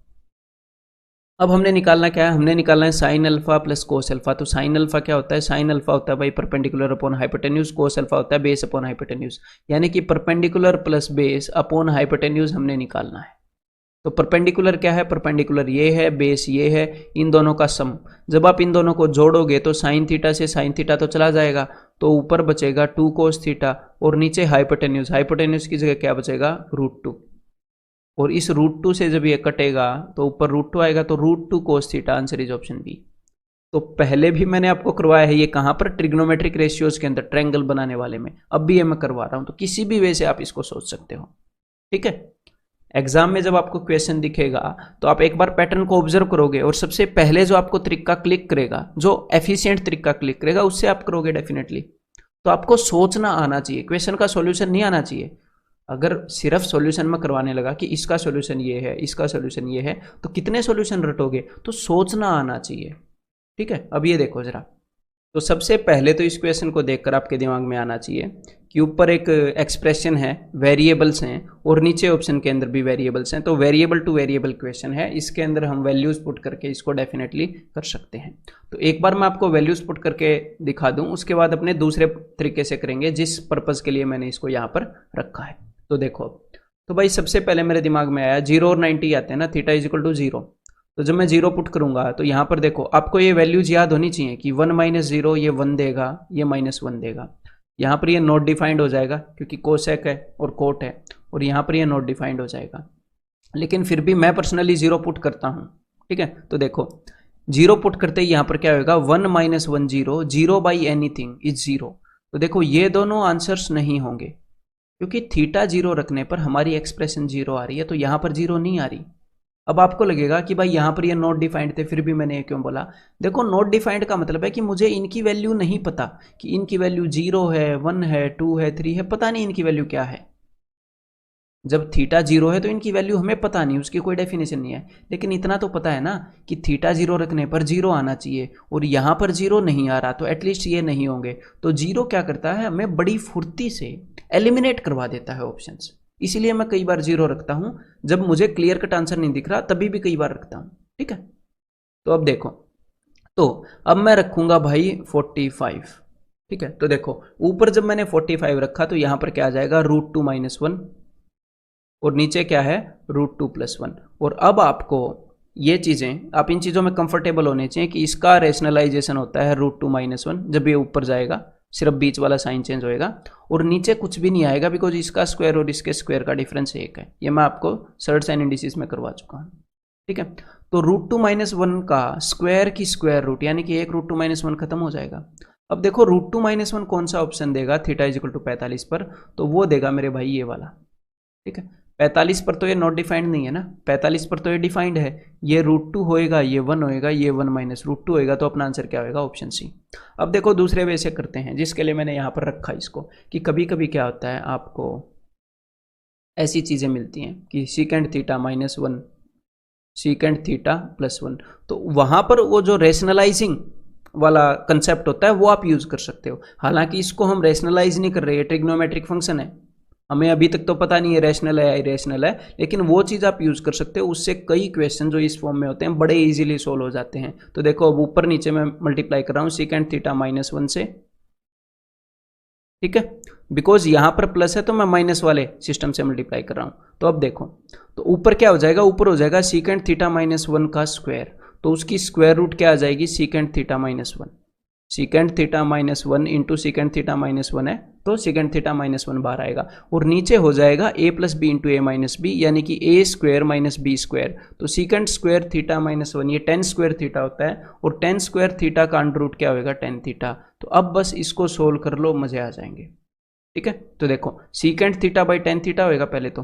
अब हमने निकालना क्या है, हमने निकालना है sign alpha plus cos alpha. तो साइन अल्फा क्या होता है, साइन अल्फा होता है भाई perpendicular upon hypotenuse, cos alpha होता है बेस अपॉन हाइपोटेन्यूज, यानी कि perpendicular plus base upon hypotenuse हमने निकालना है। तो परपेंडिकुलर क्या है, परपेंडिकुलर ये है, बेस ये है, इन दोनों का सम। जब आप इन दोनों को जोड़ोगे तो साइन थीटा से साइन थीटा तो चला जाएगा, तो ऊपर बचेगा 2 कोस थीटा और नीचे हाइपोटेन्यूज, हाइपोटेन्यूज की जगह क्या बचेगा √2, और इस √2 से जब ये कटेगा तो ऊपर √2 आएगा, तो √2 cos theta, answer is option B. तो पहले भी मैंने आपको करवाया है ये कहां पर, ट्रिग्नोमेट्रिक रेशियोज के अंदर ट्रायंगल बनाने वाले में, अब भी ये मैं करवा रहा हूं। तो किसी भी वे से आप इसको सोच सकते हो, ठीक है। एग्जाम में जब आपको क्वेश्चन दिखेगा तो आप एक बार पैटर्न को ऑब्जर्व करोगे और सबसे पहले जो आपको तरीका क्लिक करेगा, जो एफिशिएंट तरीका क्लिक करेगा, उससे आप करोगे डेफिनेटली। तो आपको सोचना आना चाहिए, क्वेश्चन का सॉल्यूशन नहीं आना चाहिए। अगर सिर्फ सॉल्यूशन में करवाने लगा कि इसका सॉल्यूशन ये है, इसका सॉल्यूशन ये है, तो कितने सॉल्यूशन रटोगे, तो सोचना आना चाहिए, ठीक है। अब ये देखो जरा, तो सबसे पहले तो इस क्वेश्चन को देखकर आपके दिमाग में आना चाहिए कि ऊपर एक एक्सप्रेशन है, वेरिएबल्स हैं, और नीचे ऑप्शन के अंदर भी वेरिएबल्स हैं। तो वेरिएबल टू वेरिएबल क्वेश्चन है, इसके अंदर हम वैल्यूज पुट करके इसको डेफिनेटली कर सकते हैं। तो एक बार मैं आपको वैल्यूज पुट करके दिखा दूं, उसके बाद अपने दूसरे तरीके से करेंगे जिस पर्पज के लिए मैंने इसको यहाँ पर रखा है। तो देखो, तो भाई सबसे पहले मेरे दिमाग में आया 0 और 90 आते हैं ना, थीटा इज इक्वल टू 0। तो जब मैं 0 पुट करूंगा तो यहाँ पर देखो आपको ये वैल्यूज याद होनी चाहिए कि 1 माइनस 0 ये 1 देगा, ये -1 देगा। यहाँ पर ये नॉट डिफाइंड हो जाएगा क्योंकि कोसेक है और कोट है, और यहाँ पर ये नॉट डिफाइंड हो जाएगा। लेकिन फिर भी मैं पर्सनली 0 पुट करता हूँ, ठीक है। तो देखो 0 पुट करते ही यहाँ पर क्या होगा, 1 माइनस 1 0, 0 बाई एनीथिंग इज 0। तो देखो ये दोनों आंसर्स नहीं होंगे क्योंकि थीटा 0 रखने पर हमारी एक्सप्रेशन 0 आ रही है, तो यहां पर 0 नहीं आ रही। अब आपको लगेगा कि भाई यहां पर ये नॉट डिफाइंड थे, फिर भी मैंने ये क्यों बोला। देखो नॉट डिफाइंड का मतलब है कि मुझे इनकी वैल्यू नहीं पता कि इनकी वैल्यू 0 है, 1 है, 2 है, 3 है, पता नहीं इनकी वैल्यू क्या है। जब थीटा 0 है तो इनकी वैल्यू हमें पता नहीं, उसकी कोई डेफिनेशन नहीं है। लेकिन इतना तो पता है ना कि थीटा 0 रखने पर 0 आना चाहिए, और यहाँ पर 0 नहीं आ रहा, तो एटलीस्ट ये नहीं होंगे। तो 0 क्या करता है, हमें बड़ी फुर्ती से एलिमिनेट करवा देता है ऑप्शंस। इसीलिए मैं कई बार 0 रखता हूं, जब मुझे क्लियर कट आंसर नहीं दिख रहा तभी भी कई बार रखता हूं, ठीक है। तो अब देखो, तो अब मैं रखूंगा भाई 45, ठीक है। तो देखो ऊपर जब मैंने 45 रखा तो यहां पर क्या आ जाएगा, √2 - 1, और नीचे क्या है, √2 + 1। और अब आपको ये चीज़ें, आप इन चीज़ों में कंफर्टेबल होने चाहिए कि इसका रेशनलाइजेशन होता है √2 - 1, जब ये ऊपर जाएगा सिर्फ बीच वाला साइन चेंज होएगा, और नीचे कुछ भी नहीं आएगा बिकॉज इसका स्क्वायर और इसके स्क्वायर का डिफरेंस 1 है। ये मैं आपको सर्ट्स एंड इंडिसेस में करवा चुका हूँ, ठीक है। तो √2 - 1 का स्क्वायर की स्क्वायर रूट, यानी कि एक √2 - 1 खत्म हो जाएगा। अब देखो √2 - 1 कौन सा ऑप्शन देगा थीटा इज इक्वल टू 45 पर, तो वो देगा मेरे भाई ये वाला, ठीक है। 45 पर तो ये नॉट डिफाइंड नहीं है ना, 45 पर तो ये डिफाइंड है। ये √2 होएगा, ये 1 होएगा, ये 1 माइनस √2 होएगा, तो अपना आंसर क्या होगा, ऑप्शन सी। अब देखो दूसरे वे से करते हैं, जिसके लिए मैंने यहाँ पर रखा इसको, कि कभी कभी क्या होता है, आपको ऐसी चीज़ें मिलती हैं कि सीकेंड थीटा -1, सीकेंड थीटा +1, तो वहाँ पर वो जो रेशनलाइजिंग वाला कंसेप्ट होता है वो आप यूज़ कर सकते हो। हालांकि इसको हम रेशनलाइज नहीं कर रहे, ट्रिग्नोमेट्रिक फंक्शन है, हमें अभी तक तो पता नहीं है रैशनल है या इरेशनल है, लेकिन वो चीज़ आप यूज़ कर सकते हो। उससे कई क्वेश्चन जो इस फॉर्म में होते हैं बड़े इजीली सोल्व हो जाते हैं। तो देखो अब ऊपर नीचे मैं मल्टीप्लाई कर रहा हूँ सीकेंड थीटा -1 से, ठीक है, बिकॉज यहाँ पर प्लस है तो मैं माइनस वाले सिस्टम से मल्टीप्लाई कर रहा हूँ। तो अब देखो, तो ऊपर क्या हो जाएगा, ऊपर हो जाएगा सीकेंड थीटा -1 का स्क्वायर, तो उसकी स्क्वायर रूट क्या आ जाएगी, secant theta -1, secant theta -1 into secant theta -1 है, तो सीकेंड थीटा -1 बाहर आएगा, और नीचे हो जाएगा a + b into a - b, यानी कि a² - b²। तो सीकेंड स्क्वायर थीटा -1 ये 10 स्क्वायर थीटा होता है, और 10 स्क्वायर थीटा का अंडर रूट क्या होगा, 10 थीटा। तो अब बस इसको सोल्व कर लो, मजे आ जाएंगे, ठीक है। तो देखो सीकेंड थीटा बाई 10 थीटा होगा पहले तो,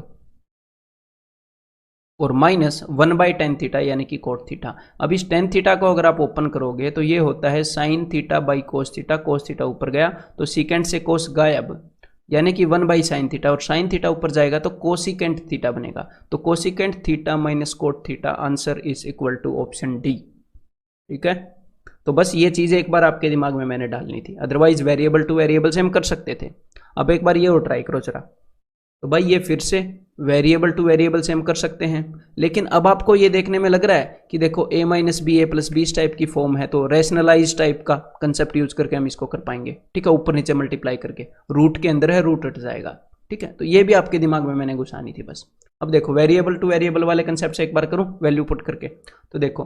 और माइनस 1/tan थीटा यानी कि cot थीटा। अब इस tan थीटा को अगर आप ओपन करोगे तो ये होता है sin theta by cos theta, cos theta ऊपर गया तो secant से cos गायब, यानी कि 1/sin थीटा, और sin थीटा ऊपर जाएगा तो कोसिकेंट थीटा बनेगा। तो cosecant theta minus cot theta, answer is equal to option D. ठीक है, तो बस ये चीजें एक बार आपके दिमाग में मैंने डालनी थी, अदरवाइज वेरिएबल टू वेरिएबल से हम कर सकते थे। अब एक बार ये और ट्राई करो जरा। तो भाई ये फिर से वेरिएबल टू वेरिएबल से हम कर सकते हैं, लेकिन अब आपको ये देखने में लग रहा है कि देखो a minus B A plus B type की फॉर्म है, तो रैशनलाइज टाइप का कंसेप्ट यूज करके हम इसको कर पाएंगे। ठीक है, ऊपर नीचे मल्टीप्लाई करके, रूट के अंदर है रूट हट जाएगा। ठीक है, तो ये भी आपके दिमाग में मैंने घुसानी थी बस। अब देखो वेरिएबल टू वेरिएबल वाले कंसेप्ट से एक बार करूं वैल्यू पुट करके। तो देखो,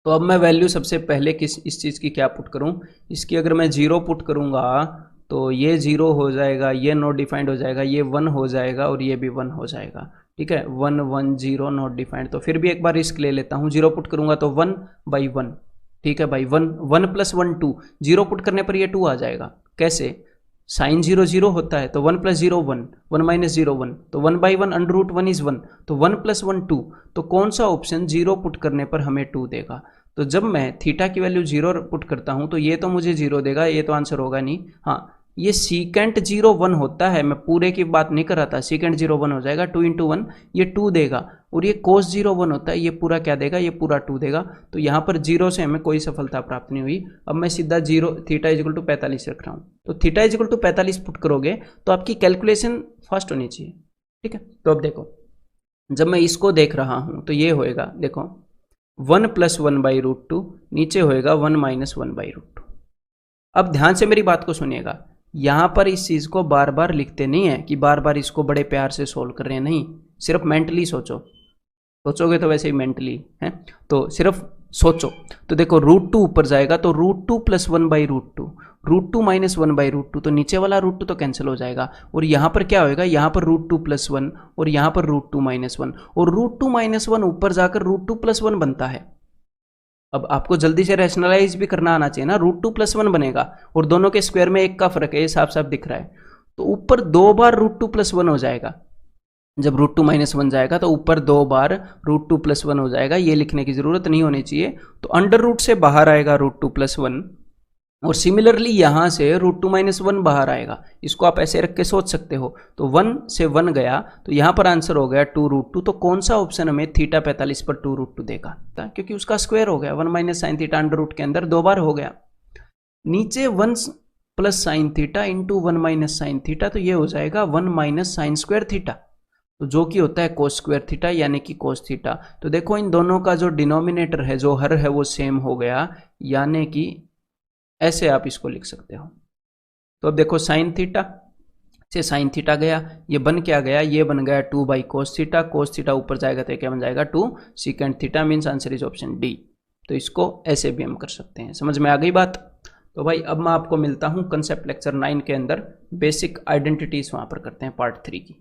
तो अब मैं वैल्यू सबसे पहले इस चीज की क्या पुट करूं, इसकी अगर मैं 0 पुट करूंगा तो ये 0 हो जाएगा, ये नॉट डिफाइंड हो जाएगा, ये 1 हो जाएगा और ये भी 1 हो जाएगा। ठीक है, 1 1 0 नॉट डिफाइंड। तो फिर भी एक बार रिस्क ले लेता हूँ, 0 पुट करूंगा तो 1/1। ठीक है भाई, 1 1 + 1 2, 0 पुट करने पर ये 2 आ जाएगा। कैसे, साइन 0 0 होता है तो 1 + 0 1, 1 - 0 1, तो 1/1 √1 इज 1, तो 1 + 1 2। तो कौन सा ऑप्शन 0 पुट करने पर हमें 2 देगा? तो जब मैं थीटा की वैल्यू 0 पुट करता हूं तो ये तो मुझे 0 देगा, ये तो आंसर होगा नहीं। हाँ, ये सीकेंट 0 1 होता है, मैं पूरे की बात नहीं कर रहा था। सीकेंट 0 1 हो जाएगा, 2 × 1 ये 2 देगा, और ये कोस 0 1 होता है, ये पूरा क्या देगा, ये पूरा 2 देगा। तो यहाँ पर 0 से हमें कोई सफलता प्राप्त नहीं हुई। अब मैं सीधा 0 थीटा = 45 रख रहा हूँ। तो थीटा = 45 पुट करोगे तो आपकी कैलकुलेशन फास्ट होनी चाहिए। ठीक है, तो अब देखो, जब मैं इसको देख रहा हूँ तो ये होएगा, देखो 1 + 1/√2, नीचे होएगा 1 - 1/√2। अब ध्यान से मेरी बात को सुनिएगा, यहां पर इस चीज को बार बार लिखते नहीं है कि बार बार इसको बड़े प्यार से सोल्व कर रहे हैं, नहीं, सिर्फ मेंटली सोचो। सोचोगे तो वैसे ही मेंटली है, तो सिर्फ सोचो। तो देखो √2 ऊपर जाएगा तो √2 + 1/√2, √2 - 1/√2, तो नीचे वाला √2 तो कैंसिल हो जाएगा, और यहां पर क्या होएगा, यहां पर √2 + 1 और यहां पर √2 - 1, और √2 - 1 ऊपर जाकर √2 + 1 बनता है। अब आपको जल्दी से रैशनलाइज भी करना आना चाहिए ना, √2 + 1 बनेगा और दोनों के स्क्वायर में 1 का फर्क है, ये साफ साफ दिख रहा है। तो ऊपर 2 बार √2 + 1 हो जाएगा, जब √2 - 1 जाएगा तो ऊपर 2 बार √2 + 1 हो जाएगा। ये लिखने की जरूरत नहीं होनी चाहिए। तो अंडर रूट से बाहर आएगा √2 + 1, और सिमिलरली यहां से √2 - 1 बाहर आएगा। इसको आप ऐसे रख के सोच सकते हो। तो 1 से 1 गया तो यहां पर आंसर हो गया 2√2। तो कौन सा ऑप्शन हमें थीटा 45 पर 2√2 देगा, क्योंकि उसका स्क्वायर हो गया, 1 - sin थीटा अंडर रूट के अंदर 2 बार हो गया। नीचे 1 + sin थीटा × 1 - sin थीटा, तो ये हो जाएगा 1 - sin² थीटा, तो जो कि होता है cos² थीटा यानी कि cos थीटा। तो देखो इन दोनों का जो डिनोमिनेटर है, जो हर है, वो सेम हो गया, यानी कि ऐसे आप इसको लिख सकते हो। तो अब देखो sin थीटा से sin थीटा गया, ये बन क्या गया, ये बन गया 2/cos थीटा। cos थीटा ऊपर जाएगा तो क्या बन जाएगा 2 secant theta, means answer is option D. तो इसको ऐसे भी हम कर सकते हैं। समझ में आ गई बात? तो भाई अब मैं आपको मिलता हूं कंसेप्ट लेक्चर 9 के अंदर, बेसिक आइडेंटिटीज वहां पर करते हैं पार्ट 3 की।